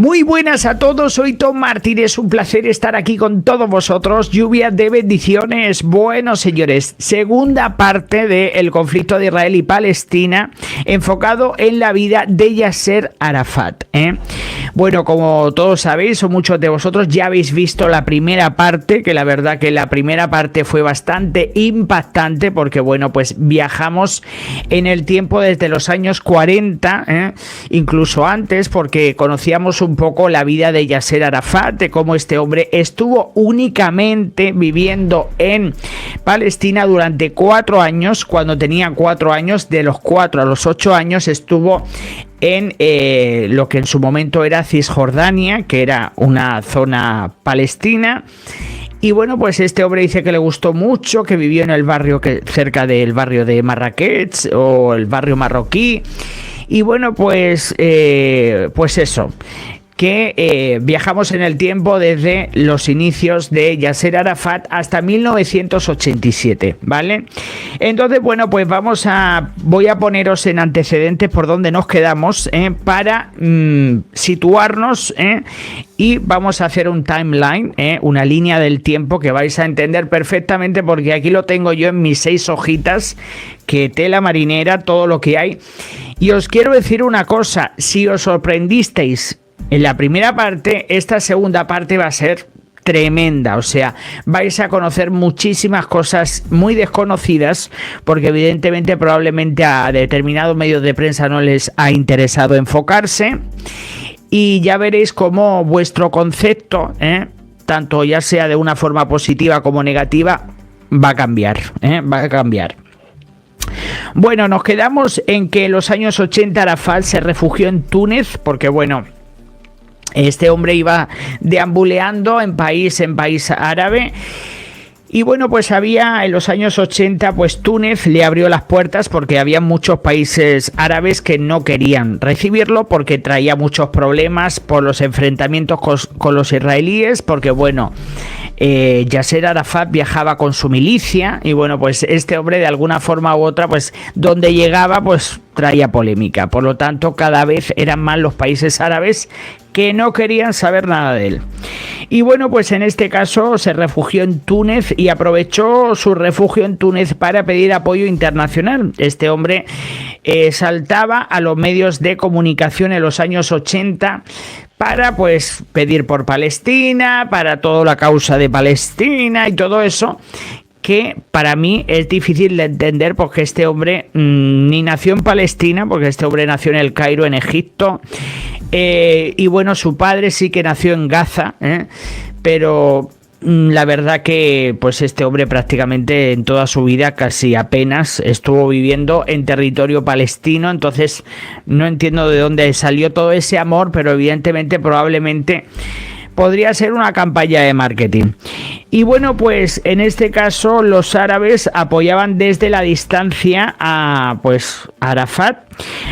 Muy buenas a todos, soy Tom Martín, es un placer estar aquí con todos vosotros. Lluvia de bendiciones. Bueno, señores, segunda parte del conflicto de Israel y Palestina, enfocado en la vida de Yasser Arafat. Bueno, como todos sabéis, o muchos de vosotros ya habéis visto la primera parte, que la verdad que la primera parte fue bastante impactante, porque bueno, pues viajamos en el tiempo desde los años 40, incluso antes, porque conocíamos un poco la vida de Yasser Arafat, de cómo este hombre estuvo únicamente viviendo en Palestina durante 4 años. Cuando tenía 4 años, de los 4 a los 8 años estuvo en lo que en su momento era Cisjordania, que era una zona palestina. Y bueno, pues este hombre dice que le gustó mucho, que vivió en el barrio cerca del barrio de Marrakech o el barrio marroquí. Y bueno, pues eso, que viajamos en el tiempo desde los inicios de Yasser Arafat hasta 1987, ¿vale? Entonces, bueno, pues voy a poneros en antecedentes por donde nos quedamos, para situarnos, y vamos a hacer un timeline, una línea del tiempo que vais a entender perfectamente, porque aquí lo tengo yo en mis 6 hojitas, que tela marinera, todo lo que hay. Y os quiero decir una cosa, si os sorprendisteis en la primera parte, esta segunda parte va a ser tremenda, o sea, vais a conocer muchísimas cosas muy desconocidas, porque evidentemente probablemente a determinados medios de prensa no les ha interesado enfocarse, y ya veréis cómo vuestro concepto, tanto ya sea de una forma positiva como negativa, va a cambiar, va a cambiar. Bueno, nos quedamos en que en los años 80 Arafat se refugió en Túnez, porque bueno, este hombre iba deambuleando en país árabe. Y bueno, pues en los años 80, pues Túnez le abrió las puertas, porque había muchos países árabes que no querían recibirlo, porque traía muchos problemas por los enfrentamientos con los israelíes, porque bueno, Yasser Arafat viajaba con su milicia, y bueno, pues este hombre de alguna forma u otra, pues donde llegaba, pues traía polémica. Por lo tanto, cada vez eran más los países árabes que no querían saber nada de él. Y bueno, pues en este caso se refugió en Túnez y aprovechó su refugio en Túnez para pedir apoyo internacional. Este hombre saltaba a los medios de comunicación en los años 80 para pues pedir por Palestina, para toda la causa de Palestina y todo eso, que para mí es difícil de entender, porque este hombre ni nació en Palestina, porque este hombre nació en El Cairo, en Egipto, y bueno, su padre sí que nació en Gaza, pero la verdad que pues este hombre prácticamente en toda su vida casi apenas estuvo viviendo en territorio palestino. Entonces no entiendo de dónde salió todo ese amor, pero evidentemente probablemente podría ser una campaña de marketing. Y bueno, pues en este caso los árabes apoyaban desde la distancia a Arafat.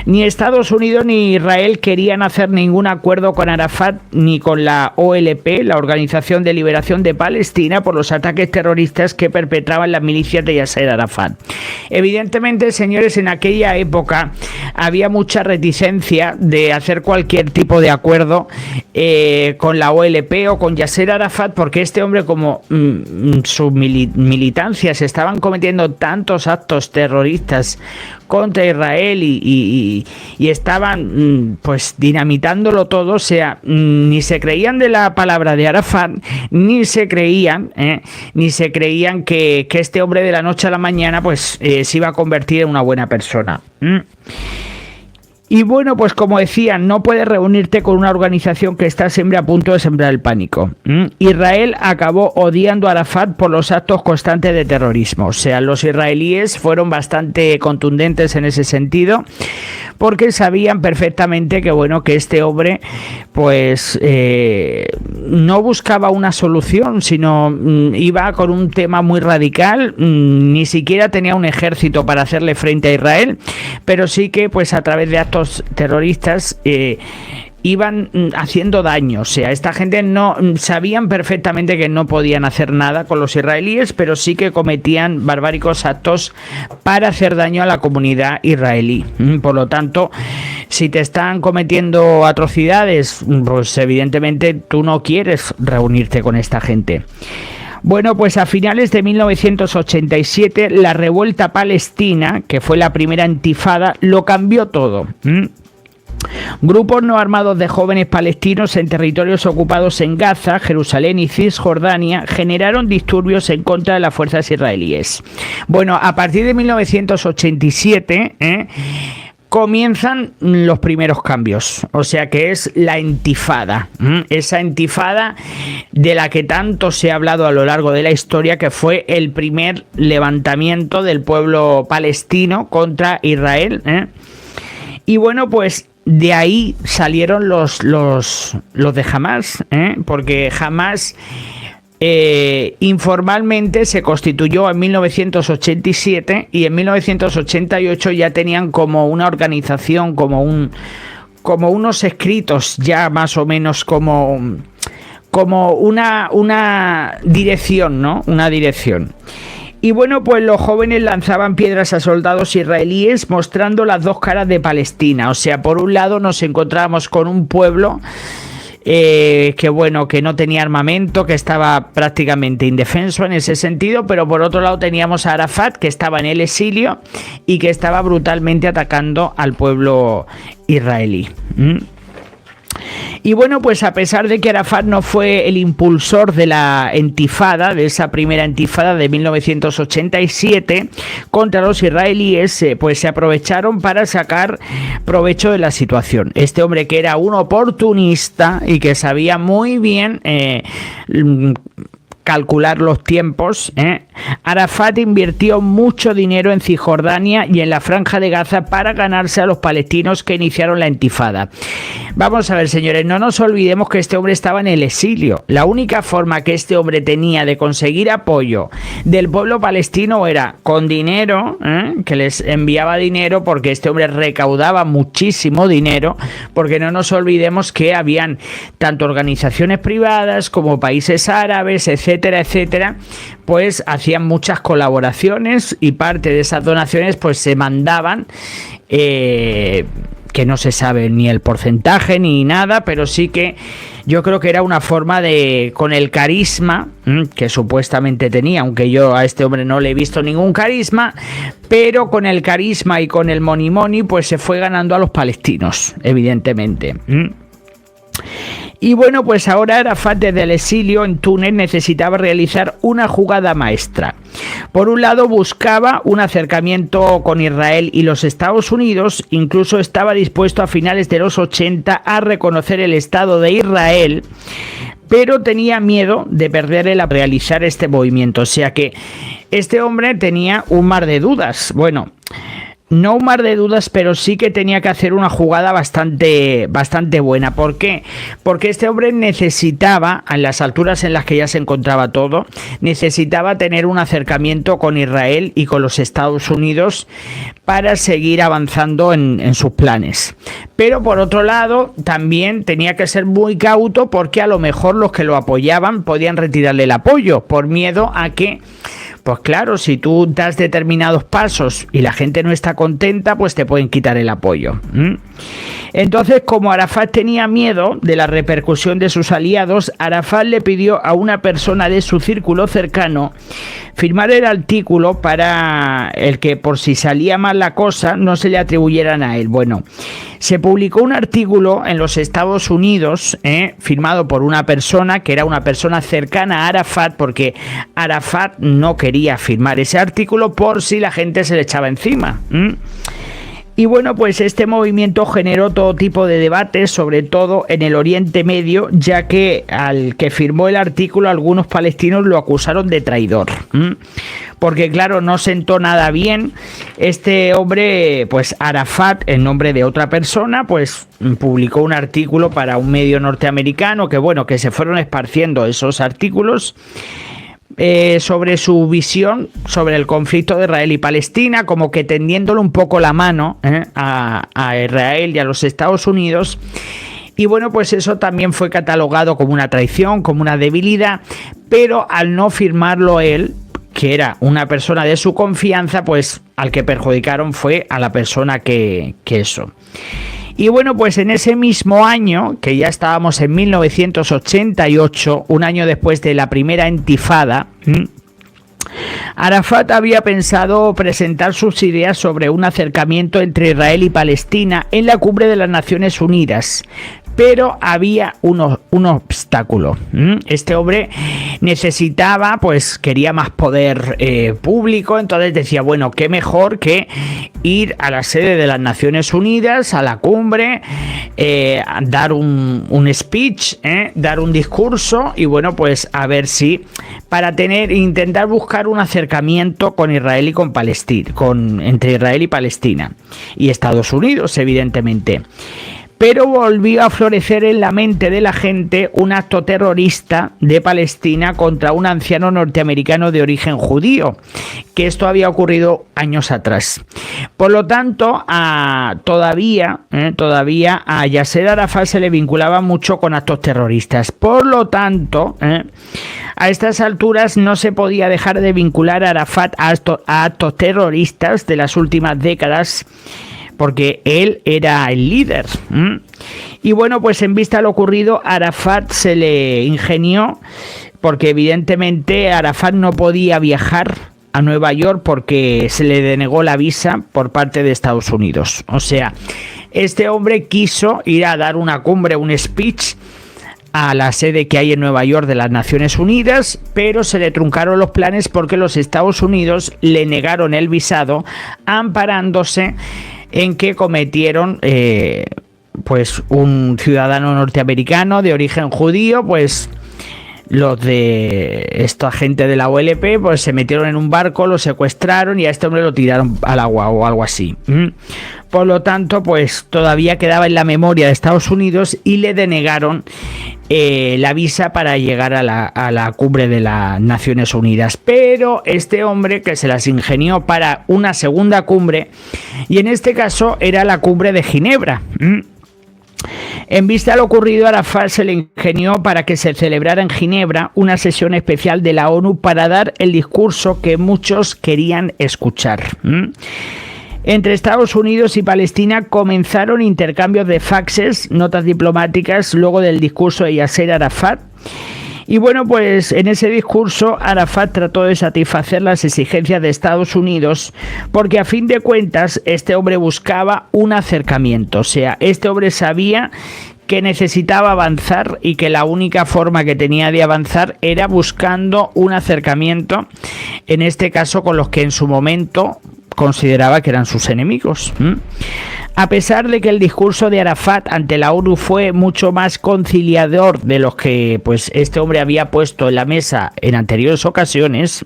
Ni Estados Unidos ni Israel querían hacer ningún acuerdo con Arafat ni con la OLP, la Organización de Liberación de Palestina, por los ataques terroristas que perpetraban las milicias de Yasser Arafat. Evidentemente, señores, en aquella época había mucha reticencia de hacer cualquier tipo de acuerdo con la OLP o con Yasser Arafat, porque este hombre, como su militancia se estaban cometiendo tantos actos terroristas contra Israel y estaban pues dinamitándolo todo, o sea, ni se creían de la palabra de Arafat, ni se creían que este hombre de la noche a la mañana pues se iba a convertir en una buena persona. Y bueno, pues como decía, no puedes reunirte con una organización que está siempre a punto de sembrar el pánico. Israel acabó odiando a Arafat por los actos constantes de terrorismo. O sea, los israelíes fueron bastante contundentes en ese sentido, porque sabían perfectamente que bueno, que este hombre pues no buscaba una solución, sino iba con un tema muy radical. Ni siquiera tenía un ejército para hacerle frente a Israel, pero sí que pues a través de actos terroristas iban haciendo daño. O sea, esta gente no sabían perfectamente que no podían hacer nada con los israelíes, pero sí que cometían barbáricos actos para hacer daño a la comunidad israelí. Por lo tanto, si te están cometiendo atrocidades, pues evidentemente tú no quieres reunirte con esta gente. Bueno, pues a finales de 1987, la revuelta palestina, que fue la primera intifada, lo cambió todo. Grupos no armados de jóvenes palestinos en territorios ocupados en Gaza, Jerusalén y Cisjordania generaron disturbios en contra de las fuerzas israelíes. Bueno, a partir de 1987, comienzan los primeros cambios, o sea que es la intifada, esa intifada de la que tanto se ha hablado a lo largo de la historia, que fue el primer levantamiento del pueblo palestino contra Israel, y bueno, pues de ahí salieron los de Hamás, porque Hamás informalmente se constituyó en 1987 y en 1988 ya tenían como una organización, como unos escritos ya más o menos como una dirección, ¿no? Una dirección. Y bueno, pues los jóvenes lanzaban piedras a soldados israelíes mostrando las dos caras de Palestina. O sea, por un lado nos encontrábamos con un pueblo que no tenía armamento, que estaba prácticamente indefenso en ese sentido, pero por otro lado teníamos a Arafat, que estaba en el exilio y que estaba brutalmente atacando al pueblo israelí. Y bueno, pues a pesar de que Arafat no fue el impulsor de la intifada, de esa primera intifada de 1987 contra los israelíes, pues se aprovecharon para sacar provecho de la situación. Este hombre, que era un oportunista y que sabía muy bien calcular los tiempos, Arafat invirtió mucho dinero en Cisjordania y en la Franja de Gaza para ganarse a los palestinos que iniciaron la intifada. Vamos a ver, señores, no nos olvidemos que este hombre estaba en el exilio. La única forma que este hombre tenía de conseguir apoyo del pueblo palestino era con dinero, que les enviaba dinero, porque este hombre recaudaba muchísimo dinero, porque no nos olvidemos que habían tanto organizaciones privadas como países árabes, etcétera, etcétera, pues hacían muchas colaboraciones y parte de esas donaciones pues se mandaban, que no se sabe ni el porcentaje ni nada, pero sí que yo creo que era una forma de, con el carisma que supuestamente tenía, aunque yo a este hombre no le he visto ningún carisma, pero con el carisma y con el money pues se fue ganando a los palestinos, evidentemente. Y bueno, pues ahora Arafat, desde el exilio en Túnez, necesitaba realizar una jugada maestra. Por un lado, buscaba un acercamiento con Israel y los Estados Unidos, incluso estaba dispuesto a finales de los 80 a reconocer el Estado de Israel, pero tenía miedo de perder a realizar este movimiento. O sea que este hombre tenía un mar de dudas. Bueno, no un mar de dudas, pero sí que tenía que hacer una jugada bastante buena. ¿Por qué? Porque este hombre necesitaba, a las alturas en las que ya se encontraba todo, necesitaba tener un acercamiento con Israel y con los Estados Unidos para seguir avanzando en sus planes. Pero por otro lado, también tenía que ser muy cauto, porque a lo mejor los que lo apoyaban podían retirarle el apoyo, por miedo a que, pues claro, si tú das determinados pasos y la gente no está contenta, pues te pueden quitar el apoyo. Entonces, como Arafat tenía miedo de la repercusión de sus aliados, Arafat le pidió a una persona de su círculo cercano firmar el artículo para el que, por si salía mal la cosa, no se le atribuyeran a él. Bueno, se publicó un artículo en los Estados Unidos, firmado por una persona que era una persona cercana a Arafat, porque Arafat no quería firmar ese artículo por si la gente se le echaba encima. Y bueno, pues este movimiento generó todo tipo de debates, sobre todo en el Oriente Medio, ya que al que firmó el artículo algunos palestinos lo acusaron de traidor. Porque claro, no sentó nada bien. Este hombre, pues Arafat, en nombre de otra persona, pues publicó un artículo para un medio norteamericano, que bueno, que se fueron esparciendo esos artículos sobre su visión sobre el conflicto de Israel y Palestina, como que tendiéndole un poco la mano a Israel y a los Estados Unidos. Y bueno, pues eso también fue catalogado como una traición, como una debilidad, pero al no firmarlo él, que era una persona de su confianza, pues al que perjudicaron fue a la persona que eso. Y bueno, pues en ese mismo año, que ya estábamos en 1988, un año después de la primera intifada, Arafat había pensado presentar sus ideas sobre un acercamiento entre Israel y Palestina en la cumbre de las Naciones Unidas. Pero había un obstáculo. Este hombre necesitaba, pues quería más poder público, entonces decía, bueno, qué mejor que ir a la sede de las Naciones Unidas, a la cumbre, dar un speech, dar un discurso y bueno, pues a ver si para intentar buscar un acercamiento con Israel y con Palestina, entre Israel y Palestina y Estados Unidos, evidentemente. Pero volvió a florecer en la mente de la gente un acto terrorista de Palestina contra un anciano norteamericano de origen judío, que esto había ocurrido años atrás. Por lo tanto, todavía a Yasser Arafat se le vinculaba mucho con actos terroristas. Por lo tanto, a estas alturas no se podía dejar de vincular a Arafat a actos terroristas de las últimas décadas, porque él era el líder. Y bueno, pues en vista de lo ocurrido, Arafat se le ingenió, porque evidentemente Arafat no podía viajar a Nueva York porque se le denegó la visa por parte de Estados Unidos. O sea, este hombre quiso ir a dar una cumbre, un speech a la sede que hay en Nueva York de las Naciones Unidas, pero se le truncaron los planes porque los Estados Unidos le negaron el visado, amparándose en que cometieron pues un ciudadano norteamericano de origen judío, pues los de esta gente de la OLP pues se metieron en un barco, lo secuestraron y a este hombre lo tiraron al agua o algo así. Por lo tanto, pues todavía quedaba en la memoria de Estados Unidos y le denegaron la visa para llegar a la cumbre de las Naciones Unidas. Pero este hombre que se las ingenió para una segunda cumbre, y en este caso era la cumbre de Ginebra. En vista de lo ocurrido, Arafat se le ingenió para que se celebrara en Ginebra una sesión especial de la ONU para dar el discurso que muchos querían escuchar. Entre Estados Unidos y Palestina comenzaron intercambios de faxes, notas diplomáticas, luego del discurso de Yasser Arafat. Y bueno, pues en ese discurso Arafat trató de satisfacer las exigencias de Estados Unidos, porque a fin de cuentas este hombre buscaba un acercamiento. O sea, este hombre sabía que necesitaba avanzar y que la única forma que tenía de avanzar era buscando un acercamiento, en este caso con los que en su momento consideraba que eran sus enemigos. A pesar de que el discurso de Arafat ante la ONU fue mucho más conciliador de los que pues este hombre había puesto en la mesa en anteriores ocasiones,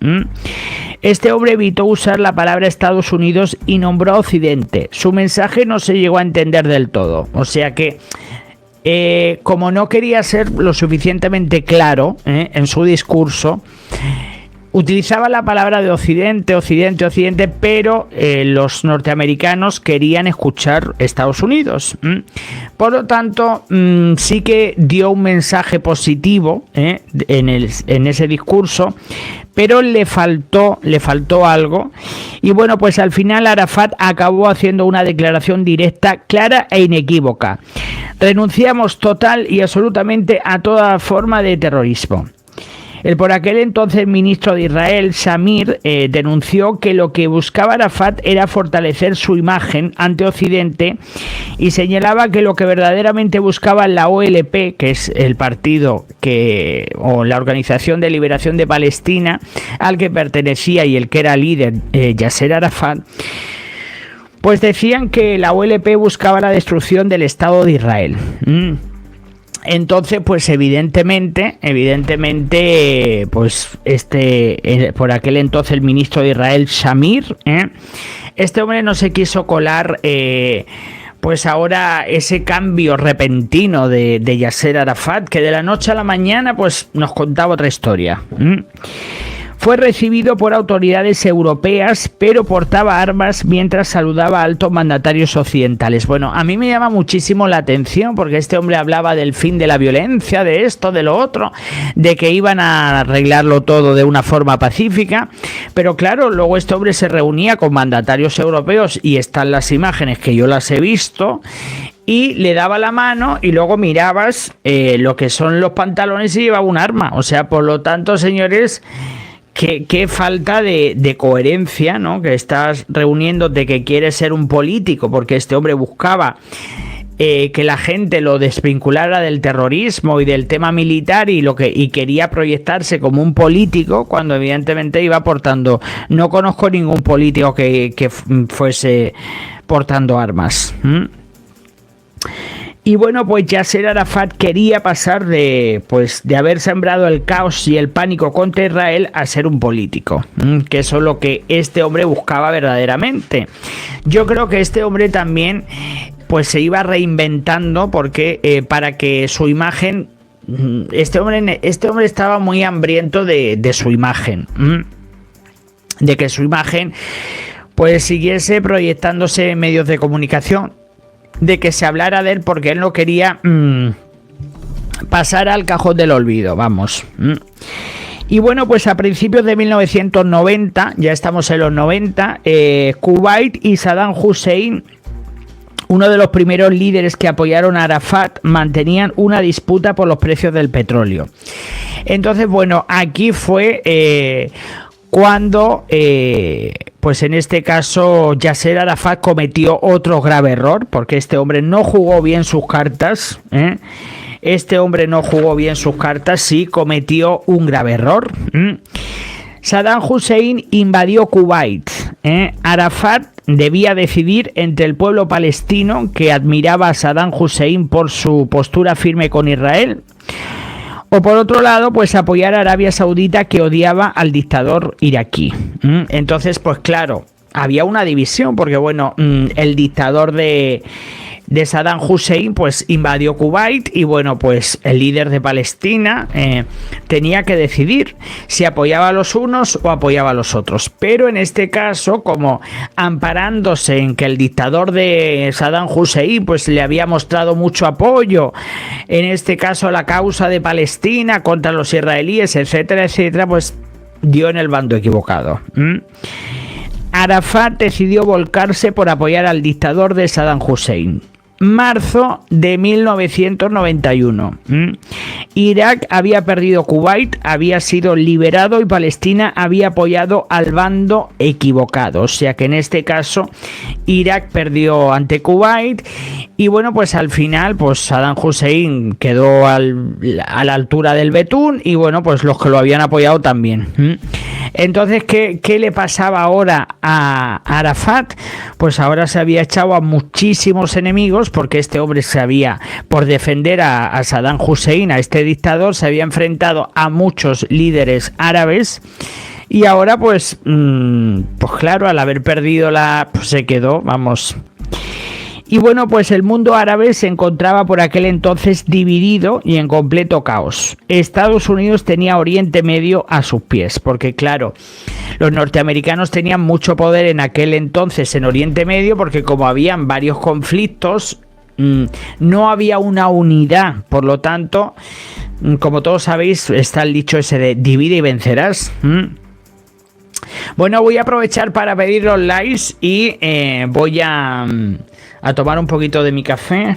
este hombre evitó usar la palabra Estados Unidos y nombró a Occidente. Su mensaje no se llegó a entender del todo, o sea que como no quería ser lo suficientemente claro en su discurso, utilizaba la palabra de Occidente, pero los norteamericanos querían escuchar Estados Unidos. Por lo tanto, sí que dio un mensaje positivo en ese discurso, pero le faltó algo. Y bueno, pues al final Arafat acabó haciendo una declaración directa, clara e inequívoca. Renunciamos total y absolutamente a toda forma de terrorismo. El por aquel entonces ministro de Israel, Shamir, denunció que lo que buscaba Arafat era fortalecer su imagen ante Occidente y señalaba que lo que verdaderamente buscaba la OLP, que es el partido o la Organización de Liberación de Palestina, al que pertenecía y el que era líder Yasser Arafat, pues decían que la OLP buscaba la destrucción del Estado de Israel. Entonces, pues evidentemente, pues por aquel entonces el ministro de Israel, Shamir, este hombre no se quiso colar, pues ahora ese cambio repentino de Yasser Arafat, que de la noche a la mañana, pues nos contaba otra historia. Fue recibido por autoridades europeas, pero portaba armas mientras saludaba a altos mandatarios occidentales. Bueno, a mí me llama muchísimo la atención porque este hombre hablaba del fin de la violencia, de esto, de lo otro, de que iban a arreglarlo todo de una forma pacífica, pero claro, luego este hombre se reunía con mandatarios europeos y están las imágenes que yo las he visto, y le daba la mano y luego mirabas lo que son los pantalones y llevaba un arma. O sea, por lo tanto, señores, qué falta de coherencia, ¿no? Que estás reuniéndote, que quieres ser un político, porque este hombre buscaba que la gente lo desvinculara del terrorismo y del tema militar y quería proyectarse como un político, cuando evidentemente iba portando... No conozco ningún político que fuese portando armas. Y bueno, pues Yasser Arafat quería pasar de haber sembrado el caos y el pánico contra Israel a ser un político, que eso es lo que este hombre buscaba verdaderamente. Yo creo que este hombre también pues se iba reinventando porque para que su imagen, este hombre estaba muy hambriento de su imagen, de que su imagen pues siguiese proyectándose en medios de comunicación, de que se hablara de él, porque él no quería pasar al cajón del olvido, vamos. Y bueno, pues a principios de 1990, ya estamos en los 90, Kuwait y Saddam Hussein, uno de los primeros líderes que apoyaron a Arafat, mantenían una disputa por los precios del petróleo. Entonces, bueno, aquí fue cuando, pues en este caso, Yasser Arafat cometió otro grave error, porque este hombre no jugó bien sus cartas, Este hombre no jugó bien sus cartas, sí, cometió un grave error. Saddam Hussein invadió Kuwait. Arafat debía decidir entre el pueblo palestino, que admiraba a Saddam Hussein por su postura firme con Israel, o por otro lado, pues apoyar a Arabia Saudita, que odiaba al dictador iraquí. Entonces, pues claro, había una división, porque bueno, el dictador de Saddam Hussein pues invadió Kuwait y bueno, pues el líder de Palestina tenía que decidir si apoyaba a los unos o apoyaba a los otros. Pero en este caso, como amparándose en que el dictador de Saddam Hussein pues le había mostrado mucho apoyo, en este caso a la causa de Palestina contra los israelíes, etcétera, etcétera, pues dio en el bando equivocado. Arafat decidió volcarse por apoyar al dictador de Saddam Hussein. Marzo de 1991. Irak había perdido Kuwait, había sido liberado y Palestina había apoyado al bando equivocado. O sea que en este caso Irak perdió ante Kuwait y bueno, pues al final pues Saddam Hussein quedó a la altura del betún y bueno, pues los que lo habían apoyado también. Entonces, ¿qué le pasaba ahora a Arafat? Pues ahora se había echado a muchísimos enemigos, porque este hombre se había, por defender a Saddam Hussein, a este dictador, se había enfrentado a muchos líderes árabes. Y ahora, pues claro, al haber perdido pues se quedó, vamos. Y bueno, pues el mundo árabe se encontraba por aquel entonces dividido y en completo caos. Estados Unidos tenía Oriente Medio a sus pies, porque claro, los norteamericanos tenían mucho poder en aquel entonces en Oriente Medio, porque como habían varios conflictos, no había una unidad. Por lo tanto, como todos sabéis, está el dicho ese de divide y vencerás. Bueno, voy a aprovechar para pedir los likes y voy a tomar un poquito de mi café.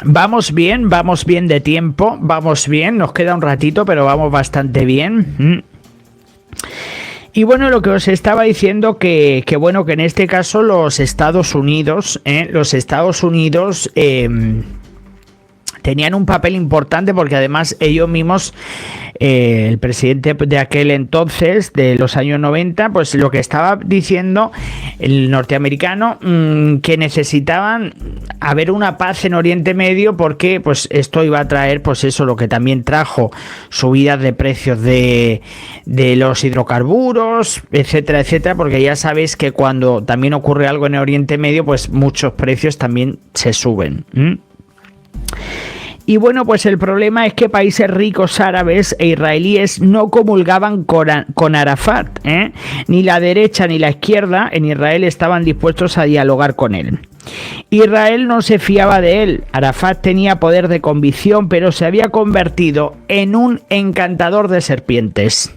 Vamos bien de tiempo, vamos bien, nos queda un ratito, pero vamos bastante bien. Y bueno, lo que os estaba diciendo que bueno, que en este caso los Estados Unidos tenían un papel importante, porque además ellos mismos, el presidente de aquel entonces, de los años 90, pues lo que estaba diciendo el norteamericano, que necesitaban haber una paz en Oriente Medio, porque pues esto iba a traer, pues eso, lo que también trajo subidas de precios de los hidrocarburos, etcétera, etcétera, porque ya sabéis que cuando también ocurre algo en el Oriente Medio, pues muchos precios también se suben. Y bueno, pues el problema es que países ricos árabes e israelíes no comulgaban con Arafat, ¿eh? Ni la derecha ni la izquierda en Israel estaban dispuestos a dialogar con él. Israel no se fiaba de él. Arafat tenía poder de convicción, pero se había convertido en un encantador de serpientes.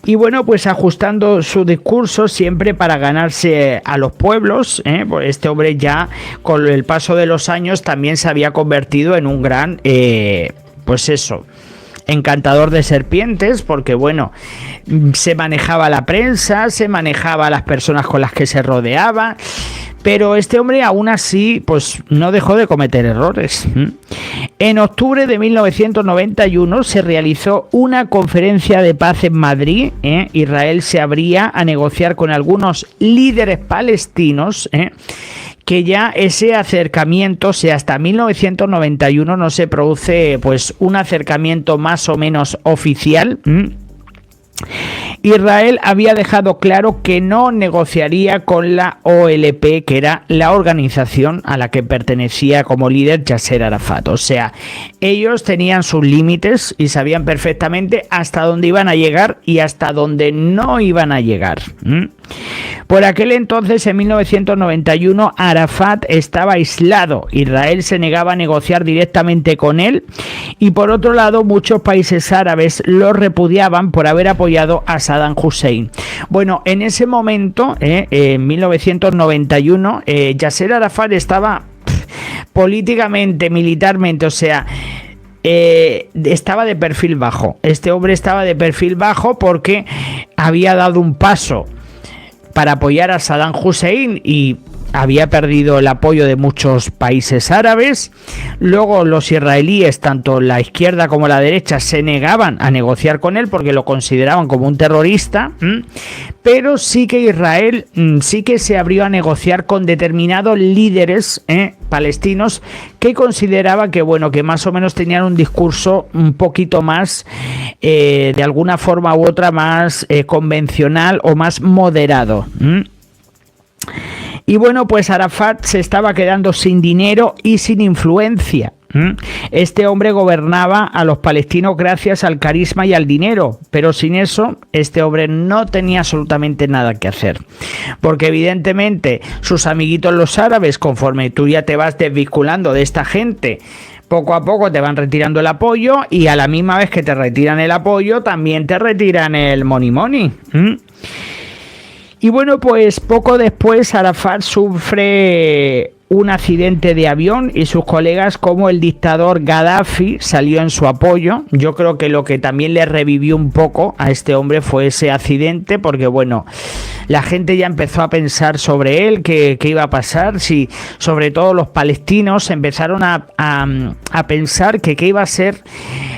Y bueno, pues ajustando su discurso siempre para ganarse a los pueblos, pues este hombre ya con el paso de los años también se había convertido en un gran, pues eso, encantador de serpientes, porque bueno, se manejaba la prensa, se manejaba las personas con las que se rodeaba. Pero este hombre aún así pues no dejó de cometer errores. En octubre de 1991 se realizó una conferencia de paz en Madrid. Israel se abría a negociar con algunos líderes palestinos. Que ya ese acercamiento, o sea, hasta 1991 no se produce pues un acercamiento más o menos oficial. Israel había dejado claro que no negociaría con la OLP, que era la organización a la que pertenecía como líder Yasser Arafat. O sea, ellos tenían sus límites y sabían perfectamente hasta dónde iban a llegar y hasta dónde no iban a llegar. Por aquel entonces, en 1991, Arafat estaba aislado. Israel se negaba a negociar directamente con él y por otro lado muchos países árabes lo repudiaban por haber apoyado a Saddam Hussein. Bueno, en ese momento, en 1991, Yasser Arafat estaba políticamente, militarmente, o sea, estaba de perfil bajo. Este hombre estaba de perfil bajo porque había dado un paso para apoyar a Saddam Hussein y había perdido el apoyo de muchos países árabes. Luego los israelíes, tanto la izquierda como la derecha, se negaban a negociar con él porque lo consideraban como un terrorista. Pero sí que Israel sí que se abrió a negociar con determinados líderes palestinos que consideraba que bueno, que más o menos tenían un discurso un poquito más de alguna forma u otra más convencional o más moderado. Y bueno, pues Arafat se estaba quedando sin dinero y sin influencia. Este hombre gobernaba a los palestinos gracias al carisma y al dinero, pero sin eso este hombre no tenía absolutamente nada que hacer, porque evidentemente sus amiguitos los árabes, conforme tú ya te vas desvinculando de esta gente, poco a poco te van retirando el apoyo y a la misma vez que te retiran el apoyo también te retiran el money. Y bueno, pues poco después Arafat sufre un accidente de avión y sus colegas, como el dictador Gaddafi, salió en su apoyo. Yo creo que lo que también le revivió un poco a este hombre fue ese accidente, porque bueno, la gente ya empezó a pensar sobre él, qué iba a pasar, si sobre todo los palestinos empezaron a pensar que qué iba a ser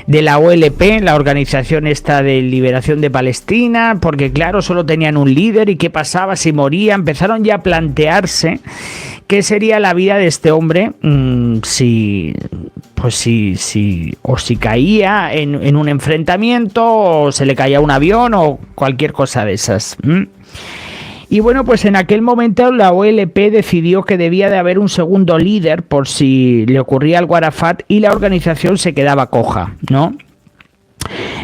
de la OLP, la organización esta de liberación de Palestina, porque claro, solo tenían un líder y qué pasaba si moría. Empezaron ya a plantearse qué sería la vida de este hombre si caía en un enfrentamiento, o se le caía un avión o cualquier cosa de esas. Y bueno, pues en aquel momento la OLP decidió que debía de haber un segundo líder por si le ocurría algo a Arafat y la organización se quedaba coja, ¿no?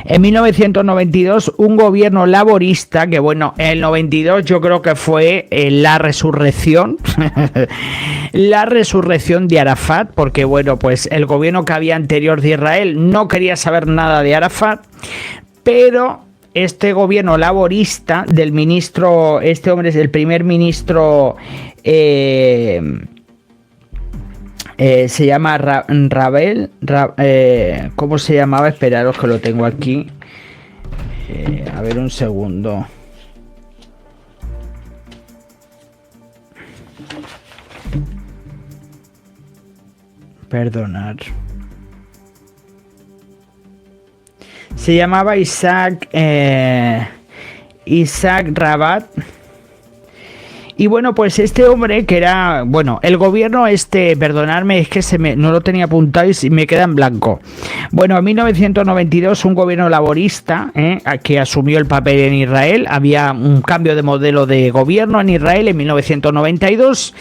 En 1992, un gobierno laborista, que bueno, en el 92 yo creo que fue la resurrección, la resurrección de Arafat, porque bueno, pues el gobierno que había anterior de Israel no quería saber nada de Arafat, pero este gobierno laborista del ministro, este hombre es el primer ministro, se llama Rabel, ¿cómo se llamaba? Esperaros que lo tengo aquí. A ver un segundo. Perdonad. Se llamaba Isaac Rabat. Y bueno, pues este hombre que era, bueno, el gobierno perdonadme, es que no lo tenía apuntado y me queda en blanco. Bueno, en 1992 un gobierno laborista que asumió el papel en Israel, había un cambio de modelo de gobierno en Israel en 1992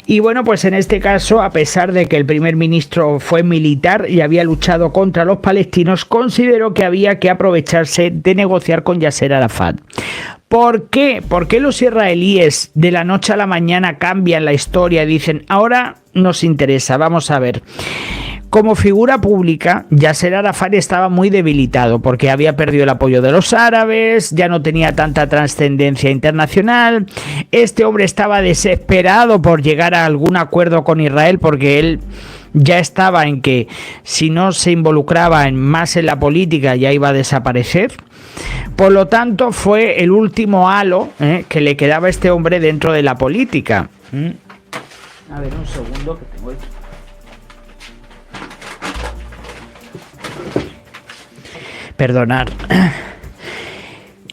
y bueno, pues en este caso, a pesar de que el primer ministro fue militar y había luchado contra los palestinos, consideró que había que aprovecharse de negociar con Yasser Arafat. ¿Por qué? ¿Por qué los israelíes de la noche a la mañana cambian la historia y dicen, ahora nos interesa? Vamos a ver. Como figura pública, Yasser Arafat estaba muy debilitado porque había perdido el apoyo de los árabes, ya no tenía tanta trascendencia internacional. Este hombre estaba desesperado por llegar a algún acuerdo con Israel porque él ya estaba en que si no se involucraba más en la política ya iba a desaparecer. Por lo tanto, fue el último halo que le quedaba a este hombre dentro de la política. A ver, un segundo que tengo esto. Perdonad.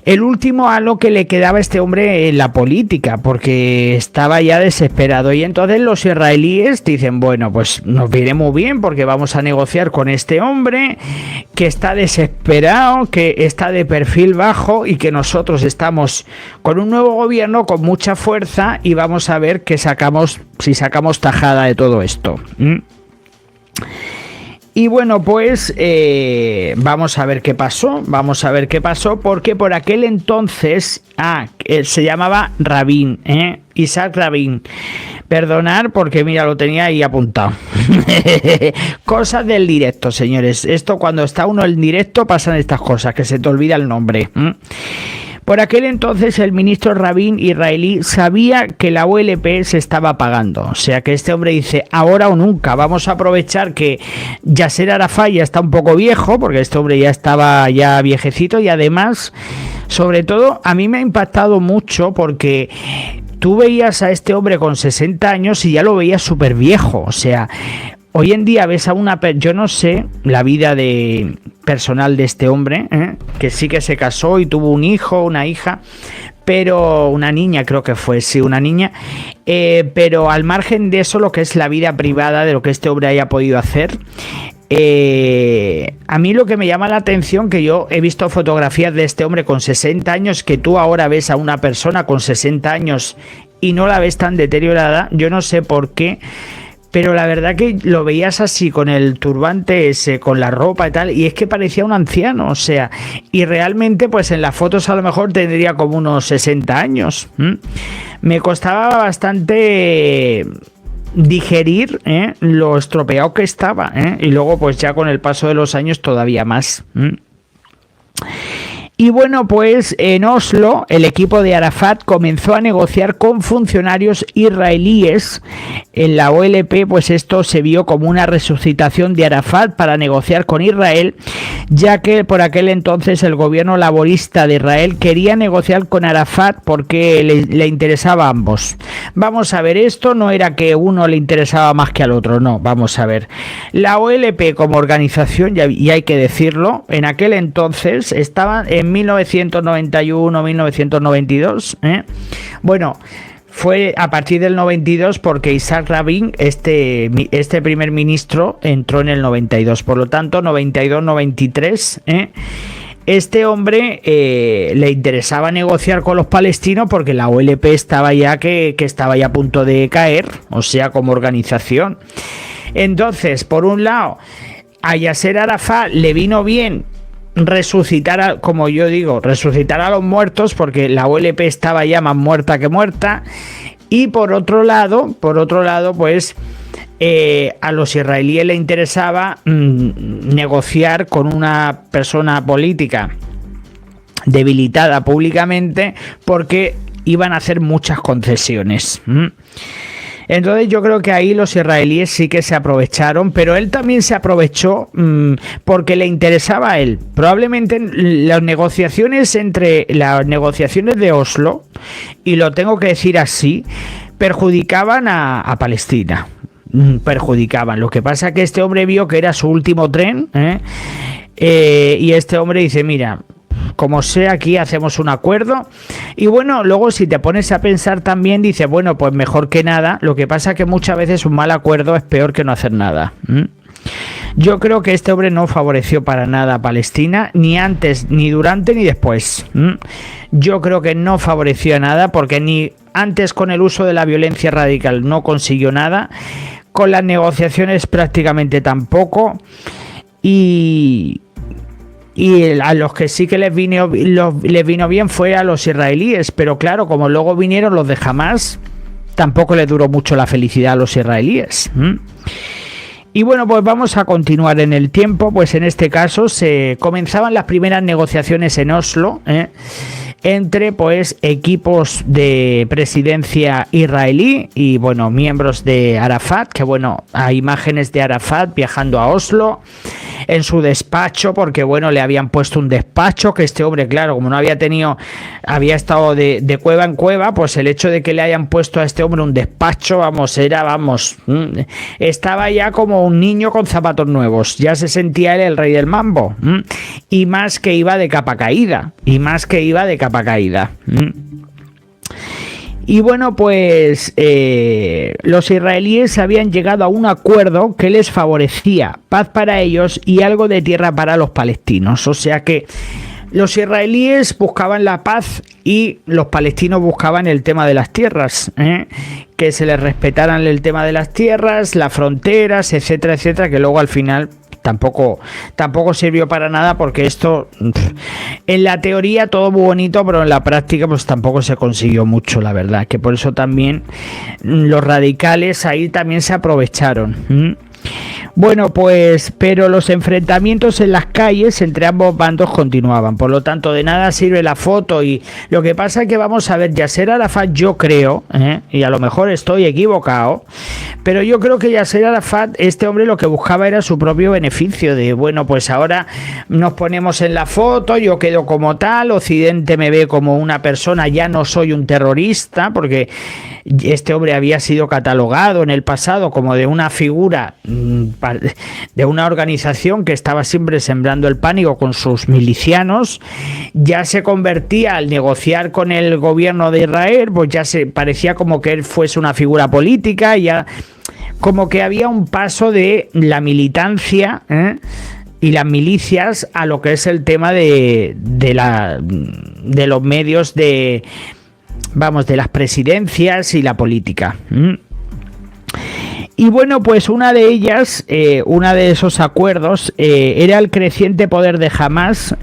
El último halo que le quedaba a este hombre en la política, porque estaba ya desesperado. Y entonces los israelíes dicen, bueno, pues nos viene muy bien porque vamos a negociar con este hombre que está desesperado, que está de perfil bajo y que nosotros estamos con un nuevo gobierno con mucha fuerza y vamos a ver qué sacamos, si sacamos tajada de todo esto. Y bueno, pues vamos a ver qué pasó, porque por aquel entonces, él se llamaba Rabin, Isaac Rabin. Perdonar porque mira, lo tenía ahí apuntado. Cosas del directo, señores. Esto cuando está uno en directo pasan estas cosas, que se te olvida el nombre. Por aquel entonces el ministro Rabin israelí sabía que la OLP se estaba apagando. O sea que este hombre dice, ahora o nunca, vamos a aprovechar que Yasser Arafat ya está un poco viejo, porque este hombre ya estaba ya viejecito y además, sobre todo, a mí me ha impactado mucho porque tú veías a este hombre con 60 años y ya lo veías súper viejo. O sea, hoy en día ves a yo no sé la vida personal de este hombre, que sí que se casó y tuvo un hijo, una hija, pero una niña creo que fue, sí, una niña, pero al margen de eso, lo que es la vida privada de lo que este hombre haya podido hacer, a mí lo que me llama la atención, que yo he visto fotografías de este hombre con 60 años, que tú ahora ves a una persona con 60 años y no la ves tan deteriorada, yo no sé por qué. Pero la verdad que lo veías así, con el turbante ese, con la ropa y tal, y es que parecía un anciano, o sea, y realmente pues en las fotos a lo mejor tendría como unos 60 años. Me costaba bastante digerir lo estropeado que estaba, y luego pues ya con el paso de los años todavía más. Y bueno, pues en Oslo el equipo de Arafat comenzó a negociar con funcionarios israelíes. En la OLP pues esto se vio como una resucitación de Arafat para negociar con Israel, ya que por aquel entonces el gobierno laborista de Israel quería negociar con Arafat porque le interesaba a ambos. Vamos a ver, esto no era que uno le interesaba más que al otro, no, vamos a ver. La OLP como organización, y hay que decirlo, en aquel entonces estaban en 1991-1992, bueno, fue a partir del 92 porque Isaac Rabin, este primer ministro, entró en el 92, por lo tanto 92-93, este hombre le interesaba negociar con los palestinos porque la OLP estaba ya que estaba ya a punto de caer, o sea, como organización. Entonces, por un lado, a Yasser Arafat le vino bien resucitar, como yo digo, resucitar a los muertos, porque la OLP estaba ya más muerta que muerta, y por otro lado pues a los israelíes le interesaba negociar con una persona política debilitada públicamente porque iban a hacer muchas concesiones. Entonces yo creo que ahí los israelíes sí que se aprovecharon, pero él también se aprovechó porque le interesaba a él. Probablemente las negociaciones de Oslo, y lo tengo que decir así, perjudicaban a Palestina. Perjudicaban. Lo que pasa es que este hombre vio que era su último tren, y este hombre dice, mira, como sea, aquí hacemos un acuerdo. Y bueno, luego si te pones a pensar también, dices, bueno, pues mejor que nada. Lo que pasa que muchas veces un mal acuerdo es peor que no hacer nada. Yo creo que este hombre no favoreció para nada a Palestina, ni antes, ni durante, ni después. Yo creo que no favoreció nada, porque ni antes con el uso de la violencia radical no consiguió nada, con las negociaciones prácticamente tampoco, y a los que sí que les vino bien fue a los israelíes, pero claro, como luego vinieron los de Hamás, tampoco les duró mucho la felicidad a los israelíes. Y bueno, pues vamos a continuar en el tiempo. Pues en este caso se comenzaban las primeras negociaciones en Oslo, entre pues equipos de presidencia israelí y bueno, miembros de Arafat, que bueno, hay imágenes de Arafat viajando a Oslo en su despacho, porque bueno, le habían puesto un despacho, que este hombre, claro, como no había estado de cueva en cueva, pues el hecho de que le hayan puesto a este hombre un despacho, estaba ya como un niño con zapatos nuevos, ya se sentía él el rey del mambo, y más que iba de capa caída, Y bueno, pues los israelíes habían llegado a un acuerdo que les favorecía paz para ellos y algo de tierra para los palestinos. O sea que los israelíes buscaban la paz y los palestinos buscaban el tema de las tierras, que se les respetaran el tema de las tierras, las fronteras, etcétera, etcétera, que luego al final tampoco sirvió para nada, porque esto en la teoría todo muy bonito, pero en la práctica pues tampoco se consiguió mucho, la verdad, que por eso también los radicales ahí también se aprovecharon. Bueno, pues, pero los enfrentamientos en las calles entre ambos bandos continuaban, por lo tanto de nada sirve la foto. Y lo que pasa es que vamos a ver, Yasser Arafat, yo creo, y a lo mejor estoy equivocado, pero yo creo que Yasser Arafat, este hombre lo que buscaba era su propio beneficio, de bueno, pues ahora nos ponemos en la foto, yo quedo como tal, Occidente me ve como una persona, ya no soy un terrorista, porque este hombre había sido catalogado en el pasado como de una figura de una organización que estaba siempre sembrando el pánico con sus milicianos. Ya se convertía, al negociar con el gobierno de Israel, pues ya se parecía como que él fuese una figura política, ya como que había un paso de la militancia y las milicias a lo que es el tema de los medios de las presidencias y la política. Y bueno, pues una de ellas, una de esos acuerdos, era el creciente poder de Hamás,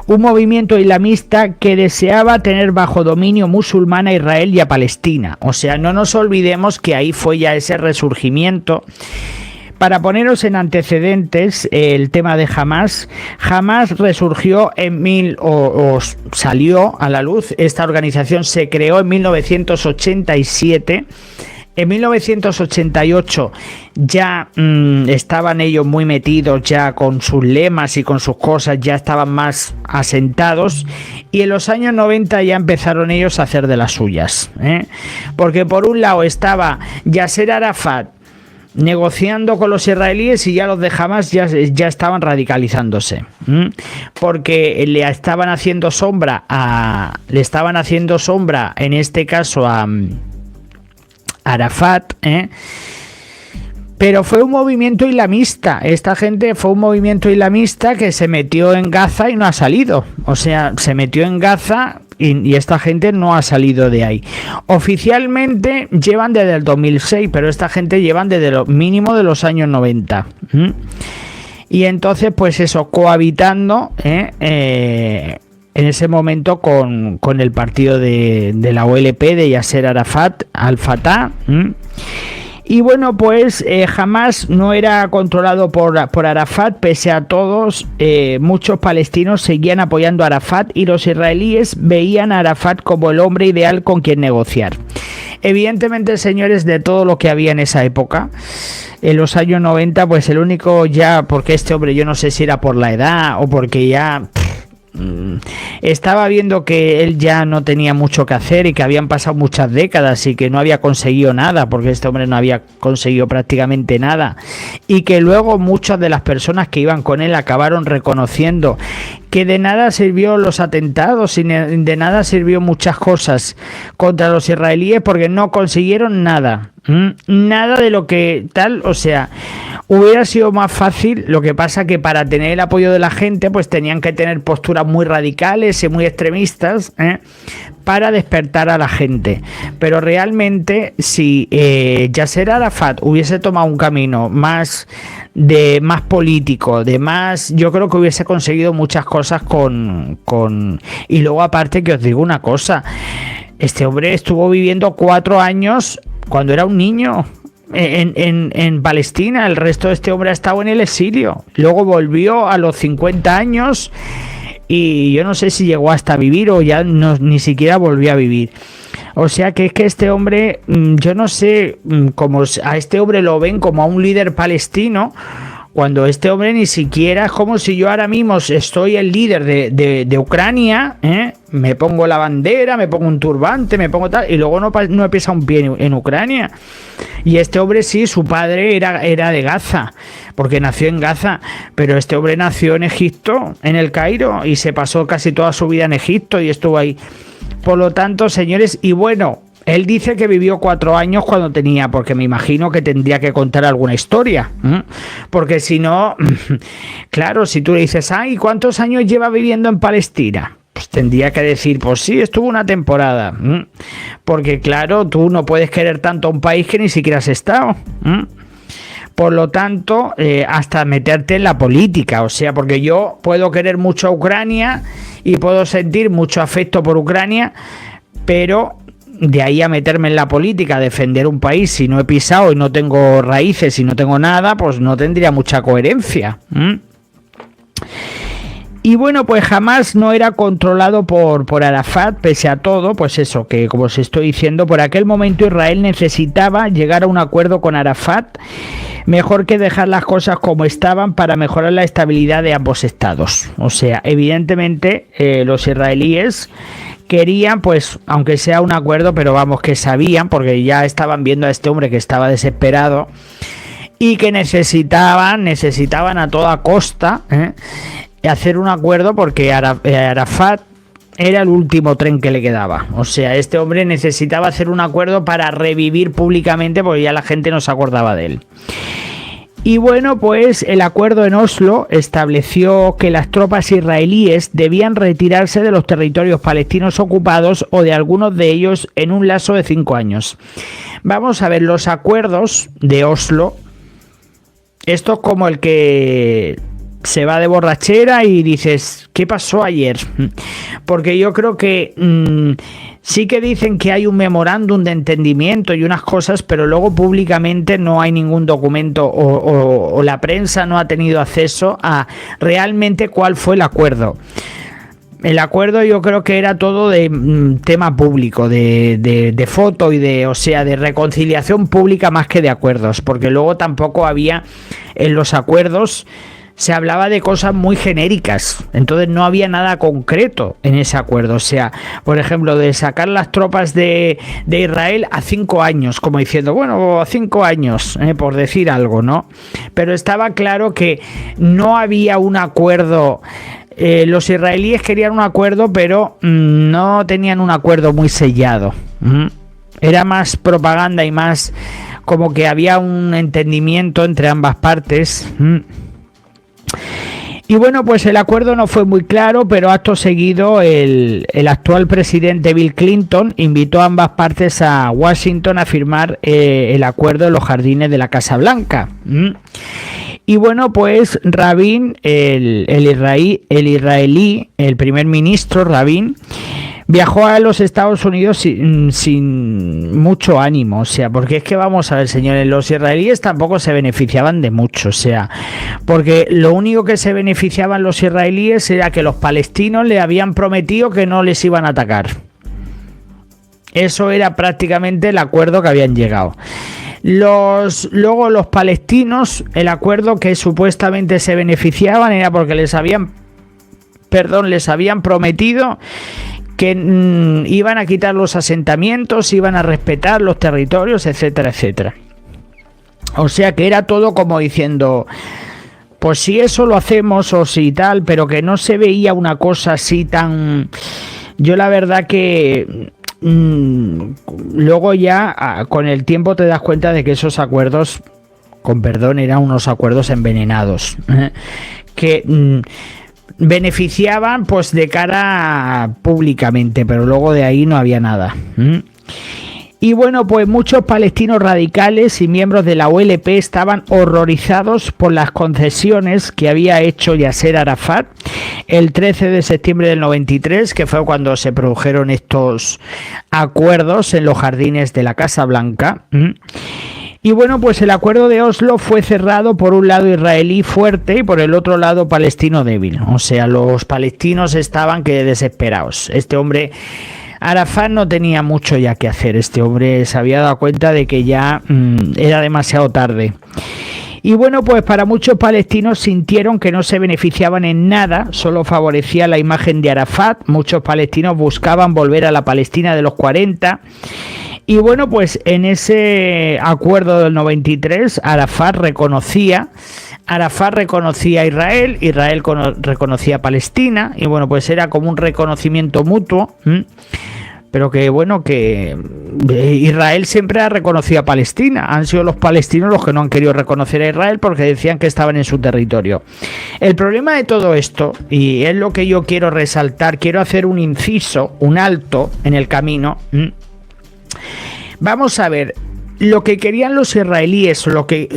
un movimiento islamista que deseaba tener bajo dominio musulmán a Israel y a Palestina. O sea, no nos olvidemos que ahí fue ya ese resurgimiento. Para poneros en antecedentes, el tema de Hamás resurgió salió a la luz. Esta organización se creó en 1987. En 1988 ya estaban ellos muy metidos ya con sus lemas y con sus cosas, ya estaban más asentados, y en los años 90 ya empezaron ellos a hacer de las suyas, porque por un lado estaba Yasser Arafat negociando con los israelíes, y ya los de Hamás ya estaban radicalizándose, porque le estaban haciendo sombra en este caso a Arafat, pero fue un movimiento islamista. Esta gente fue un movimiento islamista que se metió en Gaza y no ha salido. O sea, se metió en Gaza y esta gente no ha salido de ahí. Oficialmente llevan desde el 2006, pero esta gente llevan desde lo mínimo de los años 90. Y entonces, pues eso, cohabitando en ese momento con el partido de la OLP de Yasser Arafat, Al-Fatah. Y bueno, pues Hamás no era controlado por Arafat. Pese a todos, muchos palestinos seguían apoyando a Arafat, y los israelíes veían a Arafat como el hombre ideal con quien negociar. Evidentemente, señores, de todo lo que había en esa época, en los años 90, pues el único ya, porque este hombre, yo no sé si era por la edad o porque ya estaba viendo que él ya no tenía mucho que hacer, y que habían pasado muchas décadas y que no había conseguido nada, porque este hombre no había conseguido prácticamente nada, y que luego muchas de las personas que iban con él acabaron reconociendo que de nada sirvió los atentados y de nada sirvió muchas cosas contra los israelíes porque no consiguieron nada. Nada de lo que tal, o sea, hubiera sido más fácil. Lo que pasa que para tener el apoyo de la gente pues tenían que tener posturas muy radicales y muy extremistas para despertar a la gente. Pero realmente si Yasser Arafat hubiese tomado un camino más político, yo creo que hubiese conseguido muchas cosas y luego aparte que os digo una cosa, este hombre estuvo viviendo 4 años cuando era un niño en Palestina. El resto de este hombre ha estado en el exilio, luego volvió a los 50 años y yo no sé si llegó hasta vivir o ya ni siquiera volvió a vivir. O sea que es que este hombre, yo no sé cómo a este hombre lo ven como a un líder palestino, cuando este hombre ni siquiera es como si yo ahora mismo estoy el líder de Ucrania, me pongo la bandera, me pongo un turbante, me pongo tal, y luego no he pisado un pie en Ucrania. Y este hombre sí, su padre era de Gaza, porque nació en Gaza, pero este hombre nació en Egipto, en el Cairo, y se pasó casi toda su vida en Egipto y estuvo ahí. Por lo tanto, señores, y bueno, él dice que vivió 4 años cuando tenía, porque me imagino que tendría que contar alguna historia, porque si no, claro, si tú le dices, ay, ¿cuántos años lleva viviendo en Palestina? Pues tendría que decir, pues sí, estuvo una temporada, porque claro, tú no puedes querer tanto a un país que ni siquiera has estado. Por lo tanto, hasta meterte en la política, o sea, porque yo puedo querer mucho a Ucrania y puedo sentir mucho afecto por Ucrania, pero de ahí a meterme en la política, a defender un país, si no he pisado y no tengo raíces y no tengo nada, pues no tendría mucha coherencia. Y bueno, pues jamás no era controlado por Arafat, pese a todo, pues eso, que como os estoy diciendo, por aquel momento Israel necesitaba llegar a un acuerdo con Arafat, mejor que dejar las cosas como estaban para mejorar la estabilidad de ambos estados. O sea, evidentemente los israelíes querían, pues, aunque sea un acuerdo, pero vamos, que sabían, porque ya estaban viendo a este hombre que estaba desesperado y que necesitaban a toda costa hacer un acuerdo, porque Arafat era el último tren que le quedaba. O sea, este hombre necesitaba hacer un acuerdo para revivir públicamente, porque ya la gente no se acordaba de él. Y bueno, pues el acuerdo en Oslo estableció que las tropas israelíes debían retirarse de los territorios palestinos ocupados o de algunos de ellos en un lapso de 5 años. Vamos a ver, los acuerdos de Oslo, esto es como el que se va de borrachera y dices, ¿qué pasó ayer? Porque yo creo que sí que dicen que hay un memorándum de entendimiento y unas cosas, pero luego públicamente no hay ningún documento o la prensa no ha tenido acceso a realmente cuál fue el acuerdo. El acuerdo yo creo que era todo de tema público, de foto y o sea, de reconciliación pública más que de acuerdos, porque luego tampoco había en los acuerdos. Se hablaba de cosas muy genéricas, entonces no había nada concreto en ese acuerdo. O sea, por ejemplo, de sacar las tropas de Israel a 5 años, como diciendo, bueno, a 5 años, por decir algo, ¿no? Pero estaba claro que no había un acuerdo. Los israelíes querían un acuerdo, pero no tenían un acuerdo muy sellado. Era más propaganda y más como que había un entendimiento entre ambas partes. Y bueno, pues el acuerdo no fue muy claro, pero acto seguido el actual presidente Bill Clinton invitó a ambas partes a Washington a firmar el acuerdo en los jardines de la Casa Blanca. Y bueno, pues Rabin, el israelí, el primer ministro Rabin, viajó a los Estados Unidos sin mucho ánimo, o sea, porque es que vamos a ver, señores, los israelíes tampoco se beneficiaban de mucho, o sea, porque lo único que se beneficiaban los israelíes era que los palestinos le habían prometido que no les iban a atacar. Eso era prácticamente el acuerdo que habían llegado. Luego los palestinos, el acuerdo que supuestamente se beneficiaban era porque les habían prometido que iban a quitar los asentamientos, iban a respetar los territorios, etcétera, etcétera. O sea que era todo como diciendo, pues si eso lo hacemos o si tal, pero que no se veía una cosa así tan... Yo la verdad que luego ya con el tiempo te das cuenta de que esos acuerdos, con perdón, eran unos acuerdos envenenados, que beneficiaban pues de cara públicamente, pero luego de ahí no había nada. Y bueno, pues muchos palestinos radicales y miembros de la OLP estaban horrorizados por las concesiones que había hecho Yasser Arafat el 13 de septiembre del 93, que fue cuando se produjeron estos acuerdos en los jardines de la Casa Blanca. Y bueno, pues el acuerdo de Oslo fue cerrado por un lado israelí fuerte y por el otro lado palestino débil. O sea, los palestinos estaban que desesperados. Este hombre... Arafat no tenía mucho ya que hacer. Este hombre se había dado cuenta de que ya era demasiado tarde. Y bueno, pues para muchos palestinos sintieron que no se beneficiaban en nada, solo favorecía la imagen de Arafat. Muchos palestinos buscaban volver a la Palestina de los 40. Y bueno, pues en ese acuerdo del 93, Arafat reconocía a Israel, Israel reconocía a Palestina, y bueno, pues era como un reconocimiento mutuo, pero que bueno, que Israel siempre ha reconocido a Palestina. Han sido los palestinos los que no han querido reconocer a Israel porque decían que estaban en su territorio. El problema de todo esto, y es lo que yo quiero resaltar, quiero hacer un inciso, un alto en el camino. Vamos a ver, lo que querían los israelíes, lo que